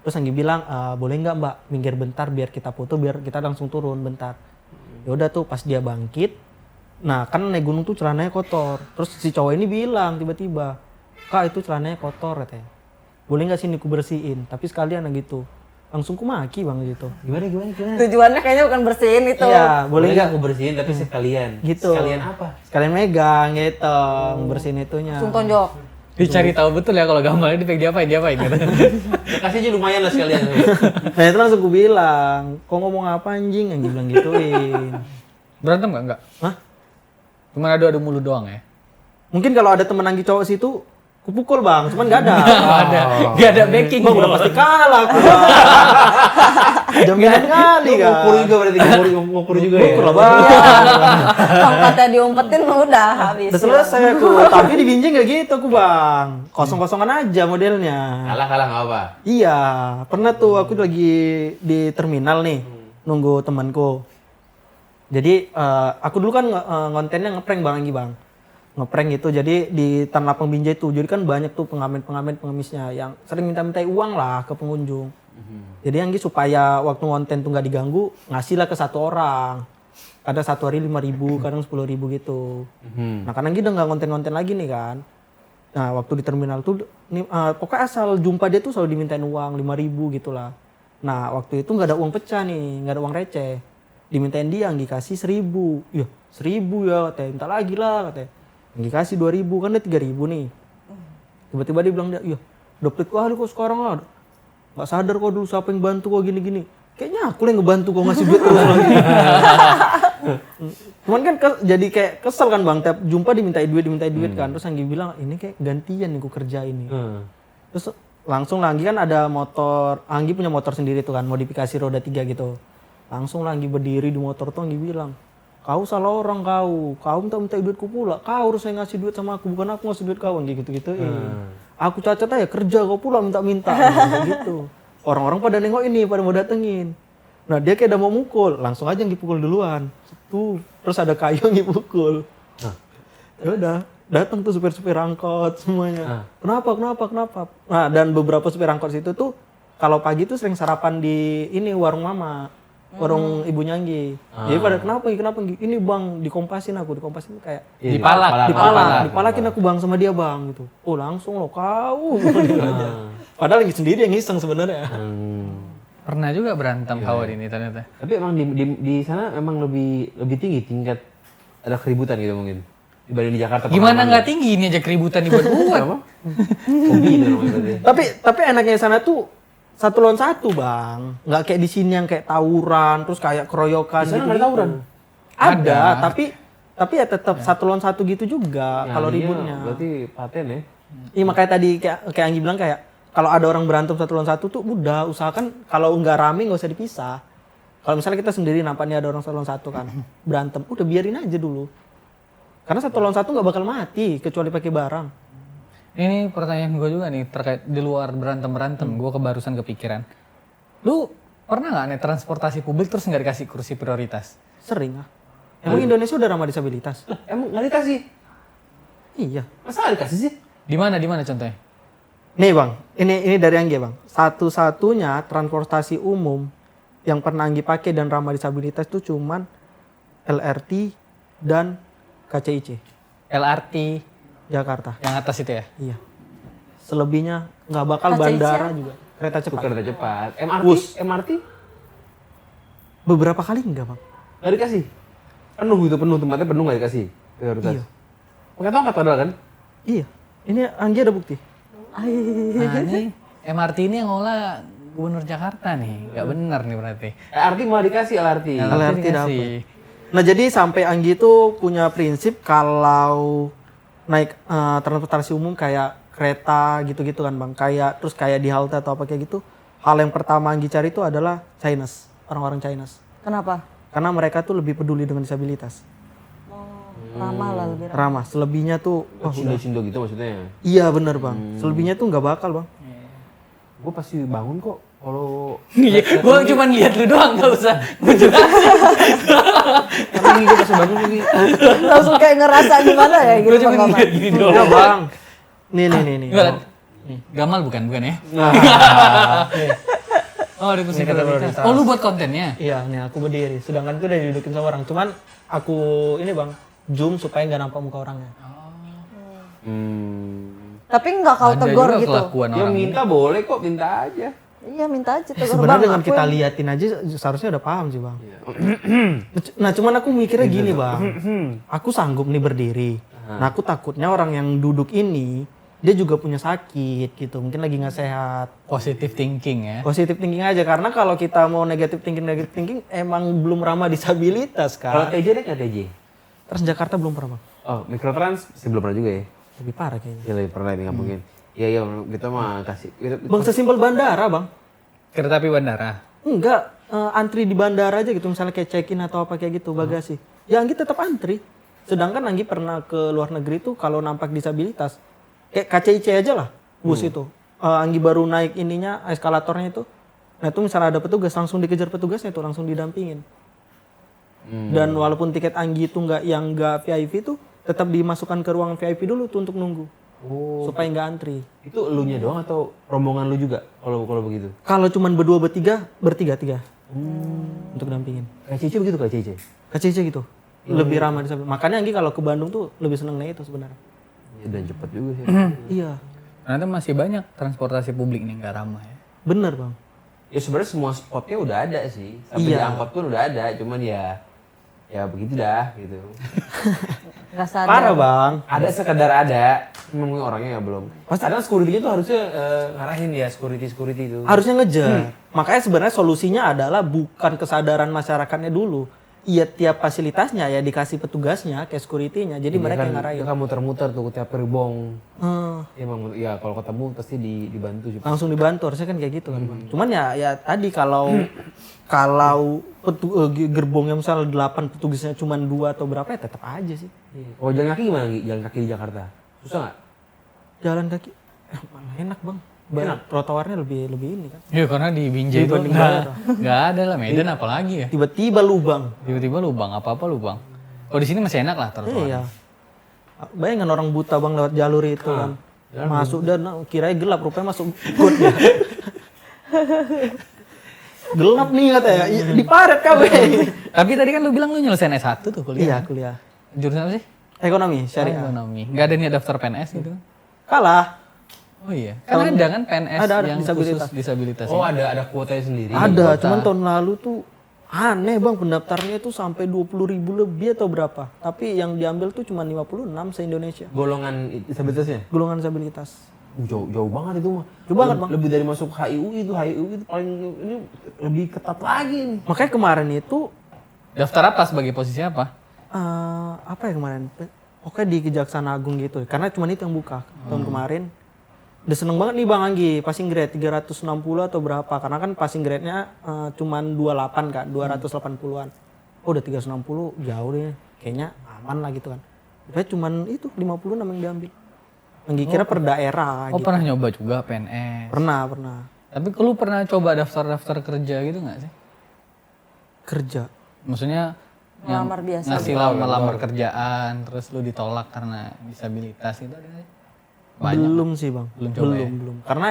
Terus Anggi bilang, boleh nggak mbak minggir bentar biar kita foto, biar kita langsung turun bentar. Ya udah tuh pas dia bangkit, nah kan naik gunung tuh celananya kotor. Terus si cowok ini bilang tiba-tiba, kak itu celananya kotor katanya. Boleh nggak sini ku bersihin? Tapi sekalian gitu. langsung ku maki bang gitu. Gimana? Tujuannya kayaknya bukan bersihin itu. Iya, Boleh boleh nggak nggak? aku bersihin tapi sekalian. Gitu. Sekalian apa? Sekalian megang gitu, bersihin itunya. Langsung tonjok. Dicari tahu betul ya kalau gambarnya diapain gitu. Ya, kasih aja lumayan lah sekalian. Nah itu langsung ku bilang, kok ngomong apa anjing? Anjing bilang gituin. Berantem nggak? Hah? Cuma adu-adu mulut doang ya? Mungkin kalau ada temen Anggi cowok situ, kupukul bang, cuman nggak ada. Gak ada backing. Bang udah pasti kalah aku. Bang. Jaminan kali kan. Ngukur juga berarti, ngukur juga ya. Ngukur lah bang. Tongkatnya diumpetin udah habis. Udah selesai aku, tapi di Binjai nggak gitu aku bang. Kosong-kosongan aja modelnya. Kalah nggak apa. Iya, pernah tuh aku lagi di terminal nih, nunggu temanku. Jadi aku dulu kan ngontennya ngeprank bang Anggi bang. Ngeprank gitu, jadi di Tanah Lapang Binjai tuh, jadi kan banyak tuh pengemisnya yang sering minta-minta uang lah ke pengunjung. Jadi Anggi supaya waktu ngonten tuh nggak diganggu, ngasih lah ke satu orang. Ada satu hari 5.000, kadang 10.000 gitu. Nah kan Anggi udah nggak ngonten-ngonten lagi nih kan. Nah waktu di terminal tuh, pokoknya asal jumpa dia tuh selalu dimintain uang 5.000 gitu lah. Nah waktu itu nggak ada uang pecah nih, nggak ada uang receh. Dimintain dia, Anggi kasih 1.000. Ya 1.000 ya katanya, minta lagi lah katanya. Anggi kasih 2.000, kan dia 3.000 nih. Tiba-tiba dia bilang, iya dapet kali kok sekarang lah. Gak sadar kok dulu siapa yang bantu kok gini-gini. Kayaknya aku yang ngebantu kok ngasih duit terus lagi. Cuman kan jadi kayak kesel kan bang, tiap jumpa dimintai duit kan. Terus Anggi bilang, ini kayak gantian nih ku kerja ini. Terus langsung lah, Anggi kan ada motor, Anggi punya motor sendiri tuh kan, modifikasi roda 3 gitu. Langsung lah Anggi berdiri di motor tuh, Anggi bilang, kau salah orang kau minta duitku pula, kau harus saya ngasih duit sama aku, bukan aku ngasih duit kau, gitu. Aku cacat aja kerja, kau pula minta gitu. Orang-orang pada nengok ini, pada mau datengin. Nah dia kayak udah mau mukul, langsung aja Anggi pukul duluan. Tuh, terus ada kayu Anggi pukul. Ya udah, datang tuh supir-supir angkot semuanya. Kenapa? Nah dan beberapa supir angkot situ tuh kalau pagi tuh sering sarapan di ini warung mama. Warung ibunya Anggi. Jadi pada kenapa Anggi? Ini bang, dikompasin kayak dipalakin aku bang sama dia bang gitu. Oh langsung lo kau. Padahal Anggi sendiri yang iseng sebenarnya. Pernah juga berantem kawan ini ternyata. Tapi emang di sana emang lebih tinggi tingkat ada keributan gitu mungkin dibanding di Jakarta. Gimana nggak tinggi ini aja keributan dibuat-buat. Hobi itu namanya berarti. Tapi enaknya sana tuh 1 lawan 1 bang, nggak kayak di sini yang kayak tawuran, terus kayak keroyokan. Di sana gitu. nggak ada tawuran? Ada, tapi ya tetap 1 lawan 1 gitu juga kalau ributnya. Berarti paten ya? Iya makanya tadi kayak Anggi bilang kayak kalau ada orang berantem 1 lawan 1 tuh udah usahakan kalau nggak rame nggak usah dipisah. Kalau misalnya kita sendiri nampaknya ada orang 1 lawan 1 kan berantem, udah biarin aja dulu. Karena 1 lawan 1 nggak bakal mati kecuali pakai barang. Ini pertanyaan gue juga nih terkait di luar berantem. Gue barusan kepikiran. Lu pernah nggak nih transportasi publik terus nggak dikasih kursi prioritas? Sering ah. Emang Indonesia udah ramah disabilitas? Emang nggak dikasih? Iya. Masa nggak dikasih sih? Di mana contohnya? Nih bang, ini dari Anggi bang. Satu-satunya transportasi umum yang pernah Anggi pakai dan ramah disabilitas itu cuman LRT dan KCIC. LRT Jakarta. yang atas itu ya? Iya. Selebihnya nggak bakal KCIC bandara juga. Kereta cepat. Kereta cepat. MRT? Beberapa kali enggak bang. Nggak dikasih? Penuh tempatnya penuh nggak dikasih prioritas. Iya. Pakai tongkat padahal kan? Iya. Ini Anggi ada bukti. Nah ini MRT ini yang ngolah Gubernur Jakarta nih, nggak benar nih berarti. LRT mau dikasih LRT. LRT dikasih. dapet. Nah jadi sampai Anggi itu punya prinsip kalau naik transportasi umum kayak kereta gitu-gitu kan bang, kayak di halte atau apa kayak gitu, hal yang pertama Anggi cari itu adalah Chinese, orang-orang Chinese. Kenapa? Karena mereka tuh lebih peduli dengan disabilitas. Ramah lah lebih ramah. Ramah, selebihnya tuh wah udah. Cindo gitu maksudnya. Iya bener bang, selebihnya tuh nggak bakal bang. Gue pasti bangun kok kalau Iya, gue cuma lihat lu doang, nggak usah menjelasin. tapi gue pasti bangun lagi. Langsung kayak ngerasa gimana ya gitu Gue cuma Bang lihat Maman. gini Ya doang. bang, nih. Gimana? Gamal bukan ya? Oh, ada kursi prioritas. Oh, lu buat kontennya? Iya, nih aku berdiri. Sedangkan itu udah didudukin sama orang. Cuman aku ini bang, zoom supaya nggak nampak muka orangnya. Tapi nggak kau Ada tegur juga gitu. kelakuan Ya orang. minta boleh kok, minta aja. Iya, minta aja tegur Sebenarnya Bang. dengan Aku kita yang- liatin aja seharusnya udah paham sih bang. Nah cuman aku mikirnya gini bang, aku sanggup nih berdiri. Nah aku takutnya orang yang duduk ini dia juga punya sakit gitu, mungkin lagi nggak sehat. Positive thinking ya. Positive thinking aja, karena kalau kita mau negative thinking emang belum ramah disabilitas Kalau kan. TJ deh nggak TJ? Transjakarta belum pernah bang, Oh, mikrotrans sih belum pernah juga ya. lebih parah kayaknya. Ya lebih pernah ini nggak mungkin. Iya iya kita mah kasih. Bang sesimpel bandara bang, Kereta api bandara. enggak antri di bandara aja gitu, misalnya kayak check in atau apa kayak gitu bagasi. Ya Anggi tetap antri. Sedangkan Anggi pernah ke luar negeri tuh kalau nampak disabilitas, kayak KCIC aja lah bus itu. Anggi baru naik ininya eskalatornya itu. Nah itu misalnya ada petugas langsung dikejar petugasnya tuh, langsung didampingin. Dan walaupun tiket Anggi itu nggak VIP tuh, tetap dimasukkan ke ruangan VIP dulu tuh untuk nunggu. Supaya nggak antri. Itu elunya doang atau rombongan lu juga kalau begitu? Kalau cuman berdua bertiga untuk dampingin. Kayak Cici begitu kayak Cici. KCC gitu. Lebih ramah disabilitas. Makanya Anggi kalau ke Bandung tuh lebih seneng naik itu sebenarnya. Ya, dan cepet juga sih. Iya, Ternyata masih banyak transportasi publik nih nggak ramah ya. bener bang. Ya sebenarnya semua spotnya udah ada sih. Sampai di Iya. angkot pun udah ada. Cuman ya begitu dah gitu. Nggak sadar. Parah bang. Ada sekedar ada. Memang orangnya ya belum. Kadang security-nya tuh harusnya ngarahin ya security itu. Harusnya ngejar. Makanya sebenarnya solusinya adalah bukan kesadaran masyarakatnya dulu. Iya tiap fasilitasnya ya dikasih petugasnya kayak security-nya. Jadi mereka yang ngarahin. Dia kan muter-muter tuh tiap gerbong. Hmm, Ya emang ya kalau ketemu pasti dibantu sih. langsung dibantu harusnya kan kayak gitu kan bang. Cuman ya tadi kalau gerbongnya misalnya 8 petugasnya cuma 2 atau berapa ya tetap aja sih. Kalau jalan kaki gimana Gi? Jalan kaki di Jakarta? Susah nggak? Jalan kaki malah enak bang. Trotoarnya lebih ini kan. Iya karena di Binjai itu Dibanding daerah. nggak ada lah Medan apalagi ya. Tiba-tiba lubang. Tiba-tiba lubang apa-apa lubang. Oh di sini masih enak lah trotoar. Iya. Bayangin orang buta bang lewat jalur itu kan. Masuk dan kirain gelap rupanya masuk got ya. Gelap nih katanya. Di paret kabeh. Tapi tadi kan lu bilang lu nyelesain S1 tuh kuliah. Iya kuliah. Jurusan apa sih? Ekonomi syariah. Ekonomi. Nggak ada niat daftar PNS gitu? Kalah. Oh iya. Kan ada kan PNS Ada, yang disabilitas. khusus disabilitas. Oh ada kuotanya sendiri. Ada, cuman tahun lalu tuh aneh bang pendaftarnya tuh sampai 20.000 lebih atau berapa. Tapi yang diambil tuh cuma 56 se-Indonesia. Golongan disabilitasnya? Golongan disabilitas. Jauh banget itu mah. Jauh banget, Bang. Lebih dari masuk HIU itu paling ini lebih ketat lagi nih. Makanya kemarin itu Daftar apa sebagai posisi apa? apa ya kemarin? Oke di Kejaksaan Agung gitu. Karena cuma itu yang buka tahun kemarin. Udah seneng banget nih Bang Anggi, passing grade 360 atau berapa. Karena kan passing grade-nya cuman 28 kan, 280-an. Oh udah 360 jauh deh. Kayaknya aman lah gitu kan. Tapi cuman itu 56 yang diambil. Anggi kira per daerah Oh gitu. pernah nyoba juga PNS. Pernah. Tapi lu pernah coba daftar kerja gitu nggak sih? Kerja. Maksudnya yang Ngelamar biasa. ngasih lamar kerjaan, terus lu ditolak karena disabilitas gitu ada nggak sih? Banyak. Belum sih Bang. Belum coba ya? Belum. Karena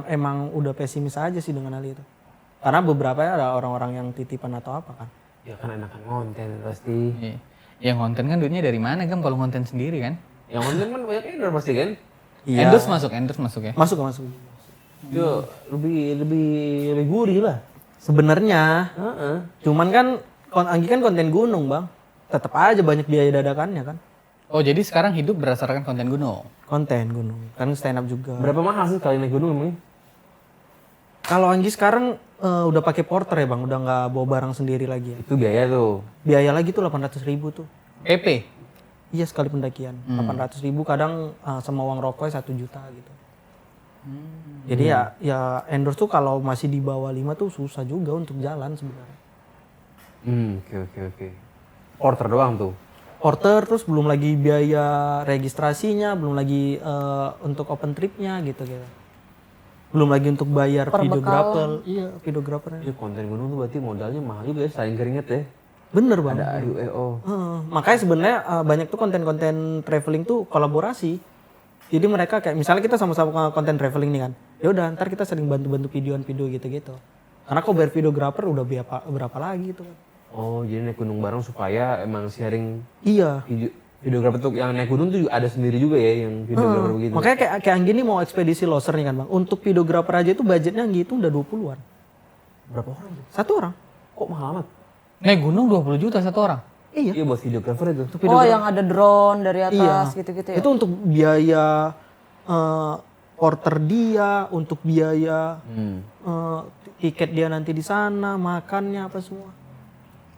emang udah pesimis aja sih dengan hal itu. Karena beberapa ya ada orang-orang yang titipan atau apa kan. Ya kan enakan konten pasti. Iya. Yang konten kan duitnya dari mana kan kalau konten sendiri kan? Yang konten kan banyak endorse pasti kan? Iya. Endorse masuk ya? Masuk. Yo lebih gurih lah. Sebenarnya, Heeh. cuman kan Anggi kan konten gunung Bang. Tetap aja banyak biaya dadakannya kan. Oh jadi sekarang hidup berdasarkan konten gunung? Konten gunung. Kan stand up juga. Berapa mahal sih kali naik gunung emangnya? Kalau Anggi sekarang udah pakai porter ya Bang, udah nggak bawa barang sendiri lagi ya. Itu biaya tuh. Biaya lagi tuh 800.000 tuh. PP? Iya sekali pendakian. 800.000 kadang sama uang rokoknya 1 juta gitu. Jadi ya endorse tuh kalau masih di bawah 5 tuh susah juga untuk jalan sebenarnya. Oke. Porter doang tuh. Porter terus belum lagi biaya registrasinya, belum lagi untuk open tripnya gitu. Belum lagi untuk bayar videographer. Iya, videographernya. Ya konten gunung tuh berarti modalnya mahal juga ya, selain keringet ya. Bener Bang. Ada AUEO. Makanya sebenarnya banyak tuh konten-konten traveling tuh kolaborasi. Jadi mereka kayak misalnya kita sama-sama konten traveling nih kan. Ya udah ntar kita sering bantu-bantu videoan video gitu-gitu. Karena kok bayar videographer udah berapa lagi gitu kan. Oh, jadi naik gunung bareng supaya emang sharing Iya. video. Videografer tuh yang naik gunung tuh juga ada sendiri juga ya yang videografer begitu. Makanya kayak Anggi nih mau ekspedisi loser nih kan bang. Untuk videografer aja itu budgetnya Anggi itu udah 20-an. Berapa orang tuh? Satu orang. Kok mahal amat? Naik gunung 20 juta satu orang. Iya. Iya buat videografer itu. Oh, yang ada drone dari atas gitu-gitu ya. Itu untuk biaya porter dia, untuk biaya tiket dia nanti di sana, makannya apa semua.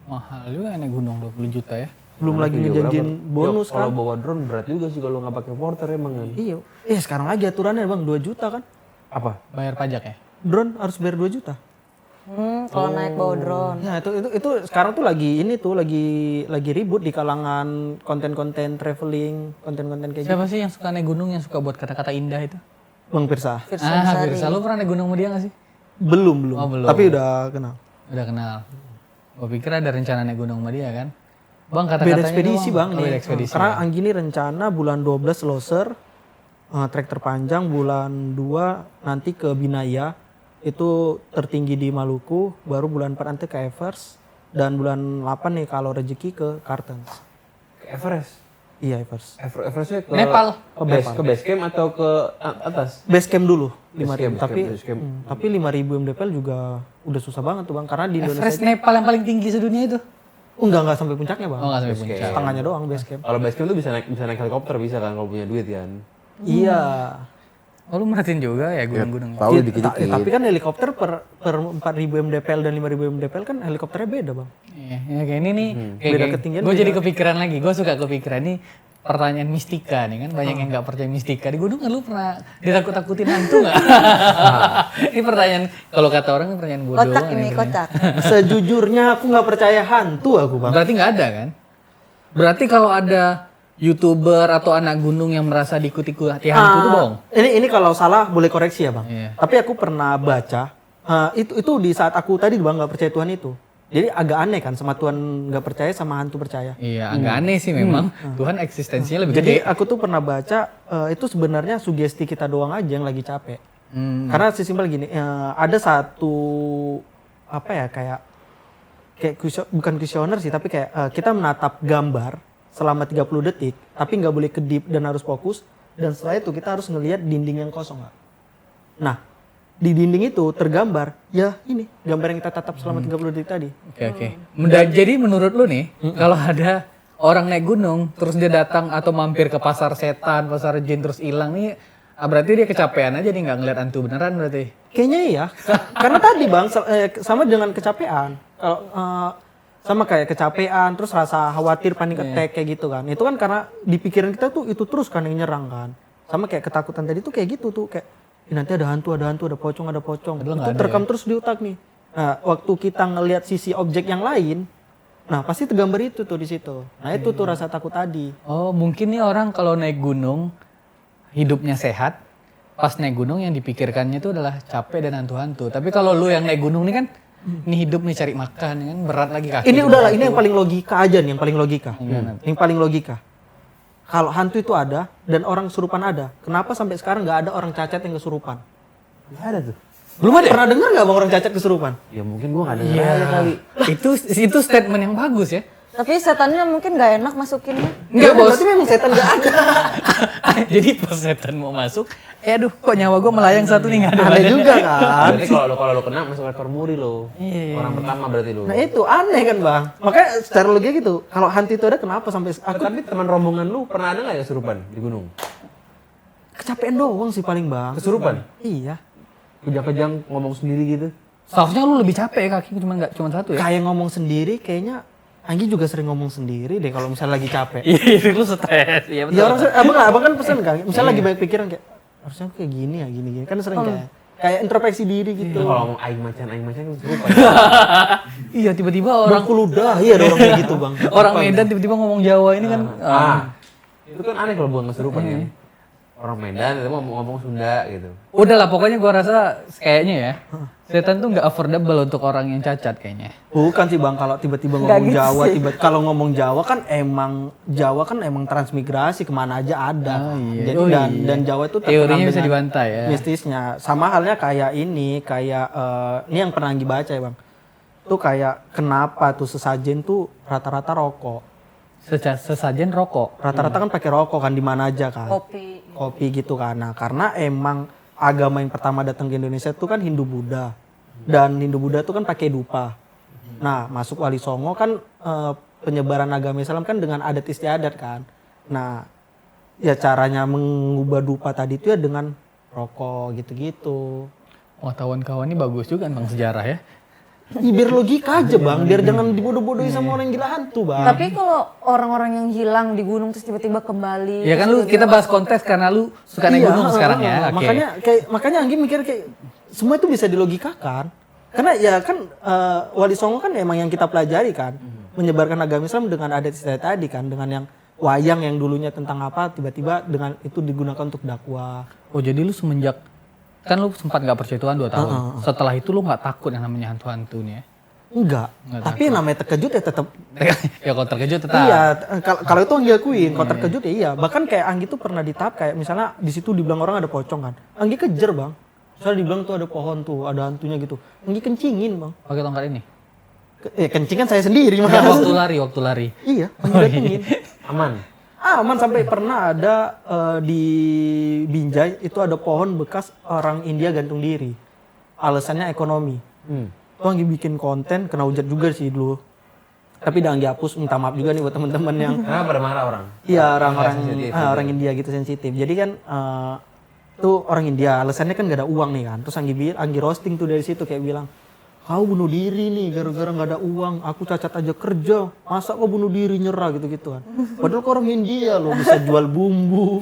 Mahal juga naik gunung 20 juta ya. Belum lagi ngejanjin bonus Kalau kan. bawa drone berat juga sih kalau nggak pakai porter emang kan. Iya. Sekarang lagi aturannya bang 2 juta kan. Apa? Bayar pajak ya. Drone harus bayar 2 juta. Kalau naik bawa drone. Ya itu sekarang tuh lagi lagi ribut di kalangan konten-konten traveling, konten-konten kayak gitu. Siapa sih yang suka naik gunung yang suka buat kata-kata indah itu? Bang Pirsa. Firsa, lu pernah naik gunung sama dia gak sih? Belum. Oh, belum. Tapi udah kenal. Udah kenal. Gue pikir ada rencana naik gunung sama dia kan. Bang Beda kata-katanya ekspedisi dong. bang Oh, nih. beda ekspedisi. Karena Anggi ini rencana bulan 12 loser, trek terpanjang, bulan 2 nanti ke Binaya, itu tertinggi di Maluku, baru bulan 4 nanti ke Everest, dan bulan 8 nih kalau rezeki ke Kartens. Ke Everest. Iya Everest. Everestnya ke Nepal. Ke base camp atau ke atas? Base camp dulu, Base 5.000. camp, Tapi base camp. tapi 5.000 MDPL juga udah susah banget tuh bang, karena di Indonesia Everest Nepal yang paling tinggi sedunia itu. enggak sampai puncaknya bang. Oh nggak sampai puncak. Setengahnya doang base camp. Kalau base camp tuh bisa naik helikopter bisa kan kalau punya duit kan. Iya. Oh lu merhatiin juga ya gunung-gunung. Tahu dikit-dikit. Tapi kan helikopter per 4.000 MDPL dan 5.000 MDPL kan helikopternya beda bang. Iya, ya kayak ini nih. Beda ketinggian, Gue jadi kepikiran lagi. Gue suka kepikiran nih pertanyaan mistika nih kan. Banyak yang nggak percaya mistika. Di gunung kan lu pernah ditakut-takutin hantu nggak? Ini pertanyaan, kalau kata orang ini pertanyaan bodoh. Kocak ini kocak. Sejujurnya aku nggak percaya hantu aku bang. Berarti nggak ada kan? Berarti kalau ada YouTuber atau anak gunung yang merasa diikuti-ikuti hantu itu bohong? Ini kalau salah boleh koreksi ya bang. Iya. Tapi aku pernah baca itu di saat aku tadi bang nggak percaya Tuhan itu. Jadi agak aneh kan sama Tuhan nggak percaya sama hantu percaya. Iya, agak aneh sih memang. Tuhan eksistensinya lebih Jadi gede. aku tuh pernah baca itu sebenarnya sugesti kita doang aja yang lagi capek. Karena sesimpel gini, ada satu apa ya kayak bukan kuesioner sih tapi kayak kita menatap gambar selama 30 detik tapi nggak boleh kedip dan harus fokus dan setelah itu kita harus ngelihat dinding yang kosong nggak. Nah di dinding itu tergambar ya ini gambar yang kita tatap selama 30 detik tadi. Oke. Jadi menurut lu nih, kalau ada orang naik gunung terus dia datang atau mampir ke pasar setan, pasar jin terus hilang nih, berarti dia kecapean aja nih nggak ngeliat hantu beneran berarti. Kayaknya iya, karena tadi bang sama dengan kecapean. Kalau sama kayak kecapean, terus rasa khawatir, panik attack kayak gitu kan. Itu kan karena di pikiran kita tuh itu terus kan yang nyerang kan. Sama kayak ketakutan tadi tuh kayak gitu tuh kayak nanti ada hantu, ada pocong. Itu terekam terus di otak nih. Nah, waktu kita ngelihat sisi objek yang lain, nah pasti tergambar itu tuh di situ. Nah itu tuh rasa takut tadi. Oh mungkin nih orang kalau naik gunung hidupnya sehat, pas naik gunung yang dipikirkannya itu adalah capek dan hantu-hantu. Tapi kalau lu yang naik gunung nih kan, ini hidup nih cari makan kan berat lagi kaki. Ini udahlah, ini yang paling logika aja nih, yang paling logika. Yang paling logika. Kalau hantu itu ada dan orang kesurupan ada, kenapa sampai sekarang nggak ada orang cacat yang kesurupan? Nggak ada tuh. Belum ada. Pernah dengar nggak bang orang cacat kesurupan? Ya mungkin gua nggak denger aja kali. Itu statement yang bagus ya. Tapi setannya mungkin nggak enak masukinnya. Enggak bos. Berarti memang setan nggak ada. Jadi pas setan mau masuk, aduh kok nyawa gue melayang satu nih nggak ada. Aneh juga kan. Berarti kalau lo kena masuk rekor muri lo. Orang pertama berarti lo. Nah itu aneh kan bang. Makanya secara logika gitu. Kalau hantu itu ada kenapa sampai aku Tapi teman rombongan lu pernah ada nggak ya kesurupan di gunung? kecapean doang sih paling bang. Kesurupan? Iya. Kejang-kejang ngomong sendiri gitu. Seharusnya lu lebih capek ya kaki cuma satu ya. Kayak ngomong sendiri kayaknya Anggi juga sering ngomong sendiri deh kalau misalnya lagi capek. Iya, lu stres. Iya Ya orang abang kan pesen kan. Misalnya lagi banyak pikiran kayak harusnya aku kayak gini ya gini. Kan sering kayak introspeksi diri gitu. Kalau ngomong aing macan kan kesurupan. Iya, tiba-tiba orang Berkuludah, iya ada orang kayak gitu bang. orang Medan tiba-tiba ngomong Jawa ini kan. Itu kan aneh kalau bukan kesurupan kan. Orang Medan itu ngomong Sunda gitu. Udahlah pokoknya gua rasa kayaknya ya. Setan tuh nggak affordable untuk orang yang cacat kayaknya. Bukan sih bang, kalau tiba-tiba ngomong Jawa, kalau ngomong Jawa kan emang transmigrasi kemana aja ada. Jadi dan Jawa itu terkenal teorinya bisa dengan dibantai ya. mistisnya. Sama halnya kayak ini yang pernah Anggi baca ya bang. Tuh kayak kenapa tuh sesajen tuh rata-rata rokok. sesajen rokok. Rata-rata kan pakai rokok kan di mana aja kan. Kopi gitu kan. Nah, karena emang agama yang pertama datang ke Indonesia itu kan Hindu Buddha. Dan Hindu Buddha itu kan pakai dupa. Nah, masuk Wali Songo kan penyebaran agama Islam kan dengan adat istiadat kan. Nah, ya caranya mengubah dupa tadi itu ya dengan rokok gitu-gitu. Pengetahuan kawan ini bagus juga tentang sejarah ya. Biar logika aja bang, biar jangan dibodoh-bodohi sama orang yang gila hantu bang. Tapi kalau orang-orang yang hilang di gunung terus tiba-tiba kembali. Ya kan lu kita bahas konteks karena lu suka naik gunung sekarang ya. Oke. Makanya Anggi mikir kayak semua itu bisa dilogikakan. Karena ya kan Wali Songo kan emang yang kita pelajari kan, menyebarkan agama Islam dengan adat istiadat tadi kan, dengan yang wayang yang dulunya tentang apa tiba-tiba dengan itu digunakan untuk dakwah. Oh jadi lu semenjak kan lu sempat nggak percaya Tuhan 2 tahun. Setelah itu lu nggak takut yang namanya hantu-hantu nih ya? Enggak. Tapi yang namanya terkejut ya tetap. Ya kalau terkejut tetap. Iya, kalau itu Anggi akuin, kalau terkejut ya iya. Bahkan kayak Anggi tuh pernah ditap kayak misalnya di situ dibilang orang ada pocong kan. Anggi kejar bang. Misalnya dibilang tuh ada pohon tuh, ada hantunya gitu. Anggi kencingin bang. Pakai tongkat ini? Kencingan saya sendiri Ya, mas. waktu lari. Iya, Anggi datengin. Aman. Aman sampai pernah ada di Binjai itu ada pohon bekas orang India gantung diri. Alasannya ekonomi. Itu Anggi bikin konten, kena hujat juga sih dulu. Tapi udah Anggi hapus, minta maaf juga nih buat teman-teman yang Karena pada marah orang. iya orang India gitu sensitif. Jadi kan tuh orang India alasannya kan gak ada uang nih kan. Terus Anggi roasting tuh dari situ kayak bilang, kau bunuh diri nih gara-gara gak ada uang, aku cacat aja kerja, masa kau bunuh diri nyerah gitu-gitu kan. Padahal kau orang India loh bisa jual bumbu,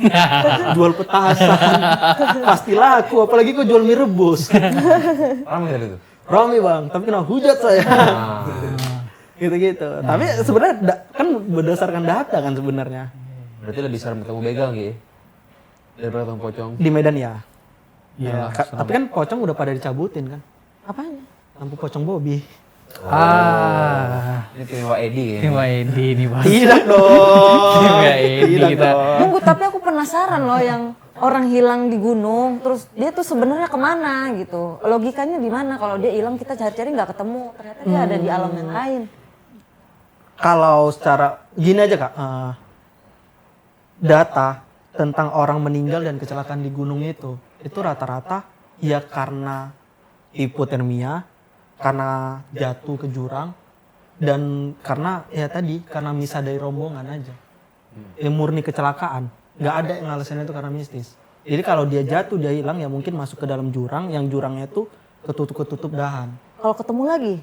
jual petasan, pasti laku, apalagi kau jual mie rebus. Ramai tadi tuh. Rame bang, tapi kena hujat saya. Gitu-gitu. Tapi sebenarnya kan berdasarkan data kan sebenarnya. Berarti lebih serem ketemu begal gitu. Daripada ketemu pocong. Di Medan ya. Iya. Tapi kan pocong udah pada dicabutin kan. Apanya? Lampu pocong Bobby. Ini tim Wak Edi ya. Tim Edi nih bang. Tidak dong. Tim Edi Tidak kita. dong. Tunggu, tapi aku penasaran loh yang orang hilang di gunung, terus dia tuh sebenarnya kemana gitu? Logikanya di mana? Kalau dia hilang kita cari-cari nggak ketemu, ternyata dia ada di alam yang lain. Kalau secara gini aja kak, data tentang orang meninggal dan kecelakaan di gunung itu rata-rata ya karena hipotermia, karena jatuh ke jurang, dan karena ya tadi karena misah dari rombongan aja. Murni kecelakaan, nggak ada yang alasannya itu karena mistis. Jadi kalau dia jatuh dia hilang ya mungkin masuk ke dalam jurang, yang jurangnya itu ketutup dahan. Kalau ketemu lagi,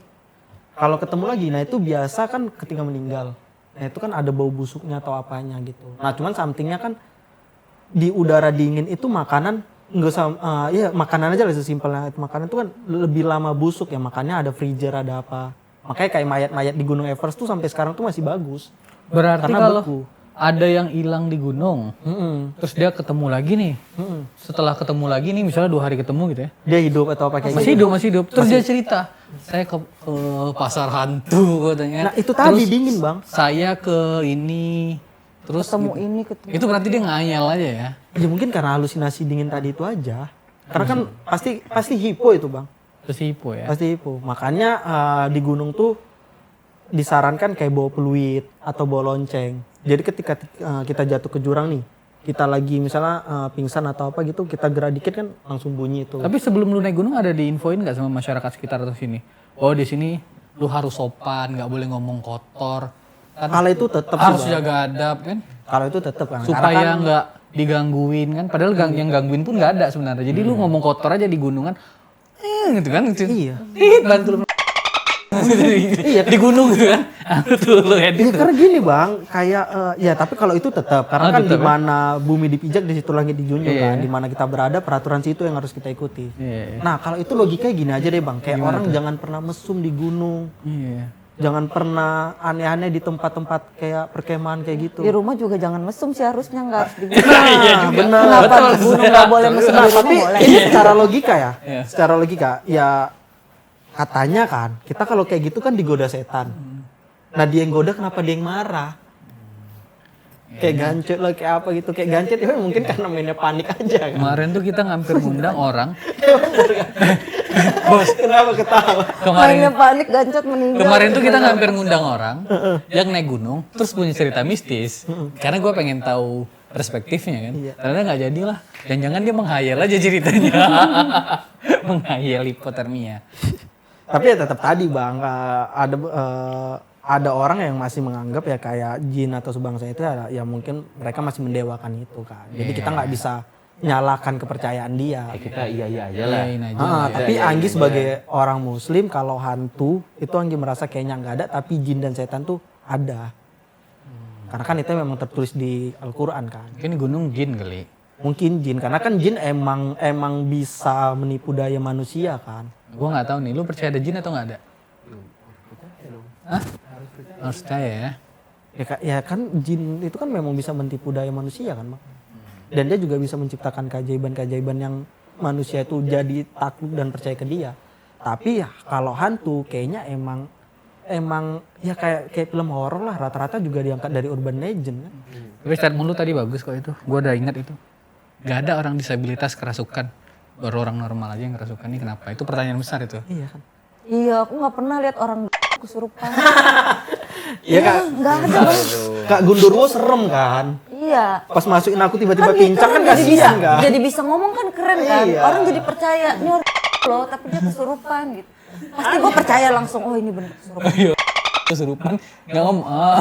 Kalau ketemu lagi, nah itu biasa kan ketika meninggal. Nah itu kan ada bau busuknya atau apanya gitu. Nah cuman somethingnya kan di udara dingin itu makanan nggak usah, ya makanan aja lah sesimpelnya. Makanan itu kan lebih lama busuk ya, makanya ada freezer ada apa. Makanya kayak mayat-mayat di Gunung Everest tuh sampai sekarang tuh masih bagus. Berarti Karena kalau beku. ada yang hilang di gunung, terus dia ketemu lagi nih. Setelah ketemu lagi nih, misalnya 2 hari ketemu gitu ya. Dia hidup atau apa kayak Masih gitu. hidup. Terus dia cerita, saya ke pasar hantu katanya. Nah itu tadi Terus dingin bang. saya ke ini, terus ketemu ini, ketemu. itu berarti dia ngayal aja ya. Ya mungkin karena halusinasi dingin tadi itu aja. Karena kan pasti hipo itu bang. Terus hipo ya. Pasti hipo. Makanya di gunung tuh disarankan kayak bawa peluit atau bawa lonceng. Jadi ketika kita jatuh ke jurang nih, kita lagi misalnya pingsan atau apa gitu, kita gerak dikit kan langsung bunyi itu. Tapi sebelum lu naik gunung ada diinfoin nggak sama masyarakat sekitar atau sini? Oh di sini lu harus sopan, nggak boleh ngomong kotor. Kan Kalau itu tetap harus sih, Bang. jaga adab kan, Kalau itu tetap kan. supaya Karena kan nggak digangguin kan. Padahal yang gangguin pun nggak ada sebenarnya. Jadi lu ngomong kotor aja di gunungan, gitu kan? Iya. Bantu lu. Iya di gunung gitu kan. Tuh lu edit. Ya, karena gini bang, kayak ya tapi kalau itu tetap karena kan di mana bumi dipijak di situ langit dijunjung kan, di mana kita berada peraturan situ yang harus kita ikuti. Iya. Nah kalau itu logikanya gini aja deh bang, kayak orang jangan pernah mesum di gunung, Iya. jangan pernah aneh-aneh di tempat-tempat kayak perkemahan kayak gitu. Di rumah juga jangan mesum sih, harusnya nggak harus di Nah, benar. Kenapa di gunung nggak boleh mesum, Nah, di rumah tapi boleh? ini secara logika ya, secara logika ya katanya kan kita kalau kayak gitu kan digoda setan. Nah dia yang goda kenapa dia yang marah? Kayak gancet lah kayak apa gitu, kayak gancet ya mungkin karena mainnya panik aja kan. Kemarin tuh kita hampir ngundang orang. Bos, Kenapa ketawa? Mainnya kemarin panik gancot meninggal. kemarin tuh kita hampir ngundang orang yang naik gunung terus punya cerita mistis. Karena gue pengen tahu perspektifnya kan. Ternyata nggak jadi lah. Jangan-jangan dia menghayal aja ceritanya. Menghayal hipotermia. Tapi ya tetap tadi bang, ada orang yang masih menganggap ya kayak jin atau sebangsa itu ya mungkin mereka masih mendewakan itu kan. Jadi kita nggak bisa nyalakan kepercayaan dia. Kita iya aja lah. Iyain aja. Tapi Anggi sebagai orang muslim kalau hantu itu Anggi merasa kayaknya nggak ada, tapi jin dan setan tuh ada. Karena kan itu memang tertulis di Al-Quran kan. Mungkin gunung jin kali. Mungkin jin, karena kan jin emang bisa menipu daya manusia kan. Gue nggak tahu nih, lu percaya ada jin atau nggak ada? Hah? Harus percaya ya. Ya kan jin itu kan memang bisa menipu daya manusia kan bang. Dan dia juga bisa menciptakan keajaiban-keajaiban yang manusia itu jadi takut dan percaya ke dia. Tapi ya kalau hantu kayaknya emang ya kayak film horor lah, rata-rata juga diangkat dari urban legend kan. Tapi statement lu tadi bagus kok itu. Gue udah ingat itu. Gak ada orang disabilitas kerasukan. Baru orang normal aja yang kerasukan. Ini kenapa? Itu pertanyaan besar itu. Iya kan. Iya, aku nggak pernah lihat orang kesurupan. Iya kak. Nggak ada. Bang. Kak Gundurwo serem kan. Iya. Pas masukin aku tiba-tiba Kan pincang kan jadi bisa, kasihan kan. jadi bisa ngomong kan keren kan. Iya. Orang jadi percaya ini orang loh, tapi dia kesurupan gitu. Pasti gue percaya langsung, oh ini bener kesurupan. Kesurupan nggak ngomong. Ah.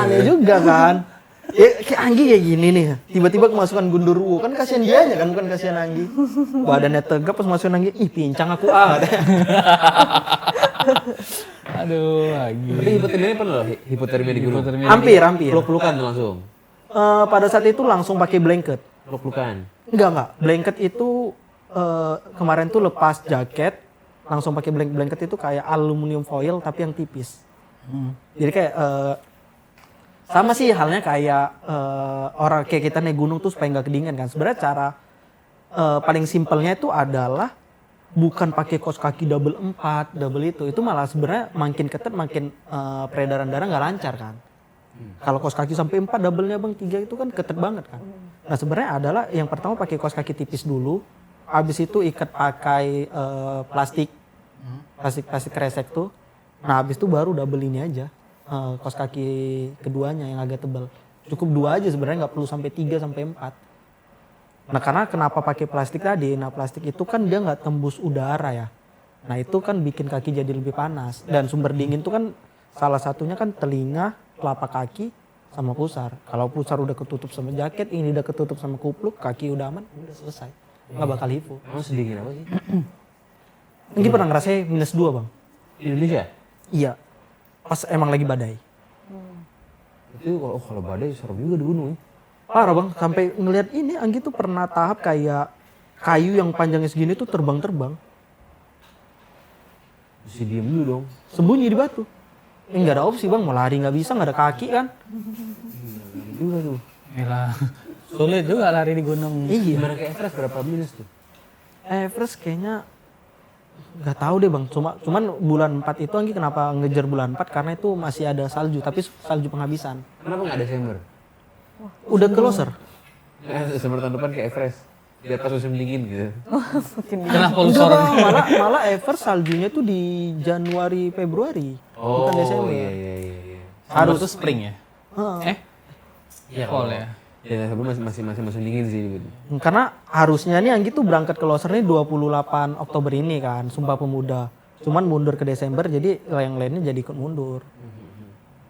Aneh juga kan. Ya, kayak Anggi kayak gini nih, tiba-tiba kemasukan Gundurwo, kan kasihan dianya kan, bukan kasihan Anggi. Badannya tegap pas masukin Anggi, ih pincang aku katanya. Aduh, lagi. Tapi hipotermia pernah loh, hipotermia di gunung. Hampir. Peluk-pelukan tuh langsung. Pada saat itu langsung pakai blanket. Peluk-pelukan. Enggak. Blanket itu kemarin tuh lepas jaket, langsung pakai blanket itu kayak aluminium foil tapi yang tipis. Jadi kayak sama sih halnya kayak orang kayak kita naik gunung tuh supaya nggak kedinginan kan. Sebenarnya cara paling simpelnya itu adalah bukan pakai kaos kaki double 4, double itu malah sebenarnya makin ketat makin peredaran darah nggak lancar kan. Kalau kaos kaki sampai 4, double-nya bang 3 itu kan ketat banget kan. Nah sebenarnya adalah yang pertama pakai kaos kaki tipis dulu, habis itu ikat pakai plastik kresek tuh. Nah habis itu baru double ini aja. Kaos kaki keduanya yang agak tebal. Cukup 2 aja sebenarnya, nggak perlu sampai 3 sampai 4. Nah karena kenapa pakai plastik tadi? Nah plastik itu kan dia nggak tembus udara ya. Nah itu kan bikin kaki jadi lebih panas. Dan sumber dingin itu kan salah satunya kan telinga, telapak kaki, sama pusar. Kalau pusar udah ketutup sama jaket, ini udah ketutup sama kupluk, kaki udah aman, udah selesai. Nggak bakal hipo. Emang sedingin apa sih? Ini pernah ngerasain -2 bang? Di Indonesia? Iya. Pas emang lagi badai. Itu kalau badai serem juga di gunung ya. Parah bang, sampai ngelihat ini Anggi tuh pernah tahap kayak kayu yang panjangnya segini tuh terbang-terbang. Mesti diem dulu dong. Sembunyi di batu. Nggak ada opsi bang, mau lari nggak bisa, nggak ada kaki kan. Juga tuh. Gila. Sulit juga lari di gunung. Iya. Gimana ke Everest berapa minus tuh? Everest kayaknya nggak tahu deh bang. Cuman bulan 4 itu Anggi kenapa ngejar bulan 4 karena itu masih ada salju, tapi salju penghabisan. Kenapa nggak Desember? Udah closer. Desember tahun depan ke Everest. Biar pas musim dingin gitu. Kenapa lu Enggak, sorong? Bang. malah Everest saljunya tuh di Januari Februari, bukan Desember. Iya. Harus tuh spring ya? Heeh. Iya Fall ya? Ya Desember masih musim dingin sih gitu. Karena harusnya nih Anggi tuh berangkat ke Loser nih 28 Oktober ini kan, Sumpah Pemuda. Cuman mundur ke Desember jadi yang lainnya jadi ikut mundur.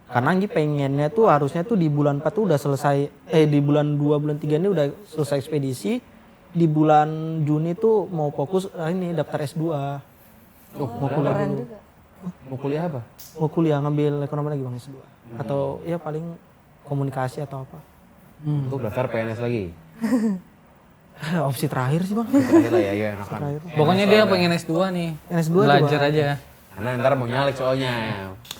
Karena Anggi pengennya tuh harusnya tuh di bulan 4 tuh udah selesai, di bulan 2, bulan 3 ini udah selesai ekspedisi. Di bulan Juni tuh mau fokus ini daftar S2. Mau kuliah dulu. Mau kuliah apa? Mau kuliah ngambil ekonomi lagi bang S2. Atau ya paling komunikasi atau apa. Untuk daftar PNS lagi. Opsi terakhir sih bang. Terakhir lah ya, enakan. Terakhir. Pokoknya dia pengen S2 nih. S2 tuh, Belajar Bang. aja. Karena ntar mau nyalek soalnya.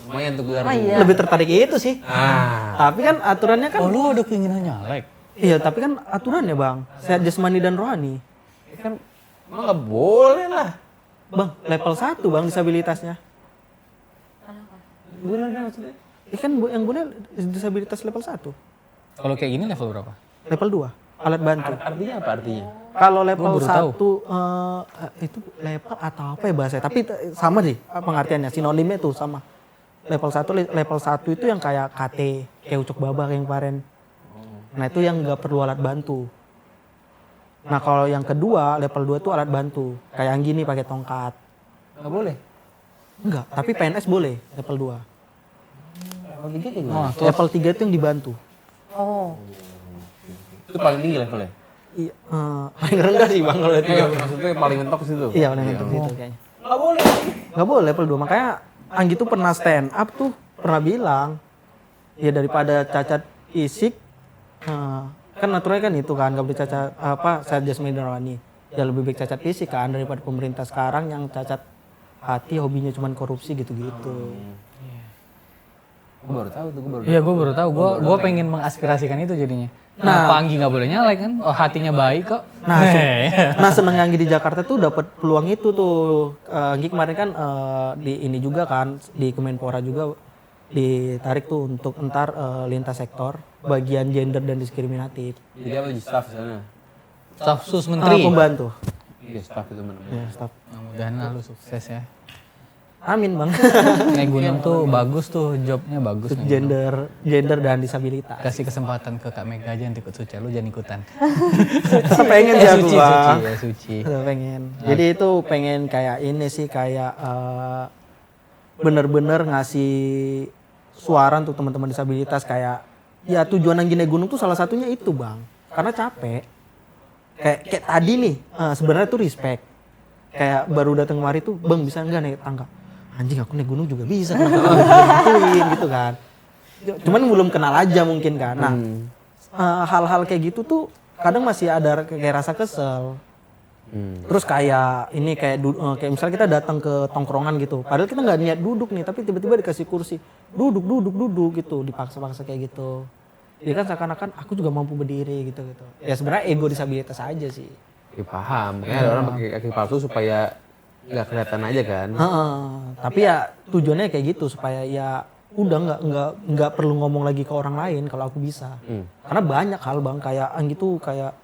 Lumayan tuh gelar. Iya. Lebih tertarik itu sih. Ah. Tapi kan aturannya kan. Oh lu ada keinginan nyalek? Iya tapi kan aturannya bang. Sehat jasmani dan rohani. Kan emang nggak boleh lah. Bang level 1 bang disabilitasnya. Boleh kan maksudnya? Kan yang boleh disabilitas level 1. Kalau kayak gini level berapa? Level 2. Alat bantu. Artinya apa artinya? Kalau level baru tahu. 1 itu level atau apa ya bahasanya? Tapi sama sih pengertiannya, sinonimnya tuh sama. Level 1 itu yang kayak KT, kayak ucok babak yang kemarin. Nah itu yang nggak perlu alat bantu. Nah kalau yang kedua, level 2 itu alat bantu. Kayak yang gini pakai tongkat. Nggak boleh. Enggak, tapi PNS boleh level 2. Kalau gitu Oh, Level 3 itu yang dibantu. Oh. itu paling tinggi levelnya. Iya, paling rendah sih bang kalau itu. Maksudnya paling mentok ke situ. Iya, paling rendah itu kayaknya. Nggak boleh level 2, makanya Anggi tuh pernah stand up tuh, pernah bilang, ya daripada cacat fisik, kan naturalnya kan itu kan, nggak boleh cacat, sehat jasmani dan rohani. Ya lebih baik cacat fisik kan, daripada pemerintah sekarang yang cacat hati, hobinya cuma korupsi gitu-gitu. Gue baru tahu tuh, Iya, gue baru tahu. Gue pengen mengaspirasikan itu jadinya. Nah, Anggi nggak boleh nyalek kan? Oh, hatinya baik kok. Nah seneng Anggi di Jakarta tuh dapat peluang itu tuh. Anggi kemarin kan di ini juga kan, di Kemenpora juga ditarik tuh untuk entar lintas sektor bagian gender dan diskriminatif. Jadi apa di staff di sana? Staf sus menteri. Pembantu. Iya staff itu mana? Ya, staff. Mudah-mudahan lu sukses ya. Amin bang. Naik gunung tuh bagus tuh, jobnya bagus. Untuk naik gunung. gender dan disabilitas. Kasih kesempatan ke Kak Mega aja untuk ikut Suci, lu jangan ikutan. Pengen sih aku Suci, bang. ya Suci. Pengen. Jadi itu pengen kayak ini sih, kayak bener-bener ngasih suara untuk teman-teman disabilitas. Kayak ya tujuan Anggi naik gunung tuh salah satunya itu bang. Karena capek. Kayak tadi nih sebenarnya tuh respect. Kayak baru datang kemari tuh, bang bisa nggak naik tangga? Anjing aku naik gunung juga bisa, kenapa nggak bantuin gitu kan? Cuman belum kenal aja mungkin kan. Nah hal-hal kayak gitu tuh kadang masih ada kayak rasa kesel. Terus kayak ini kayak misalnya kita datang ke tongkrongan gitu, padahal kita nggak niat duduk nih, tapi tiba-tiba dikasih kursi, duduk gitu, dipaksa-paksa kayak gitu. Dia kan seakan-akan aku juga mampu berdiri gitu. Ya sebenarnya ego disabilitas aja sih. Ya paham, makanya ada orang pakai kaki palsu supaya nggak kelihatan aja kan. Tapi ya tujuannya kayak gitu supaya ya udah nggak perlu ngomong lagi ke orang lain kalau aku bisa. Karena banyak hal bang, kayak Anggi tuh kayak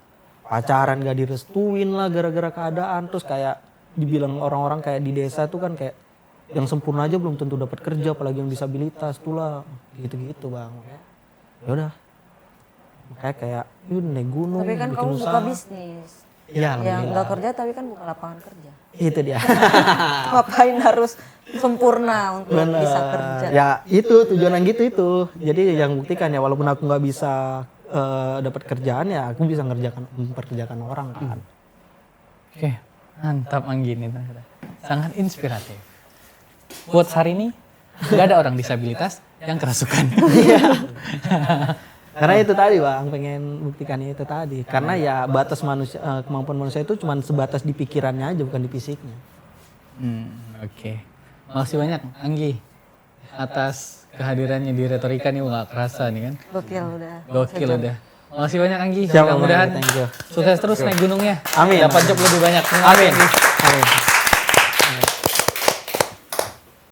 pacaran gak direstuin lah gara-gara keadaan, terus kayak dibilang orang-orang kayak di desa tuh kan kayak yang sempurna aja belum tentu dapat kerja, apalagi yang disabilitas tuh lah gitu-gitu bang. Ya udah, makanya kayak yuk naik gunung. Tapi kan bikin kamu usaha. buka bisnis. Iya, Yang nggak kerja tapi kan buka lapangan kerja. itu dia. Ngapain harus sempurna untuk bisa kerja? Ya itu tujuan yang gitu itu. Jadi yang buktikan ya walaupun aku nggak bisa dapat kerjaan, ya aku bisa memperkerjakan orang kan. Oke, mantap Anggi ini ternyata. Sangat inspiratif. Buat hari ini, nggak ada orang disabilitas yang kerasukan. Karena itu tadi bang, pengen buktikan itu tadi. Karena ya batas manusia, kemampuan manusia itu cuma sebatas di pikirannya aja, bukan di fisiknya. Oke. Makasih banyak Anggi atas kehadirannya di Retorika nih, nggak kerasa nih kan. Gokil udah. Gokil udah. Makasih banyak Anggi. Siap, Mudah-mudahan Bang. Thank you. sukses terus naik gunungnya. Amin. Dapat job lebih banyak. Terima kasih, Amin. Anggi.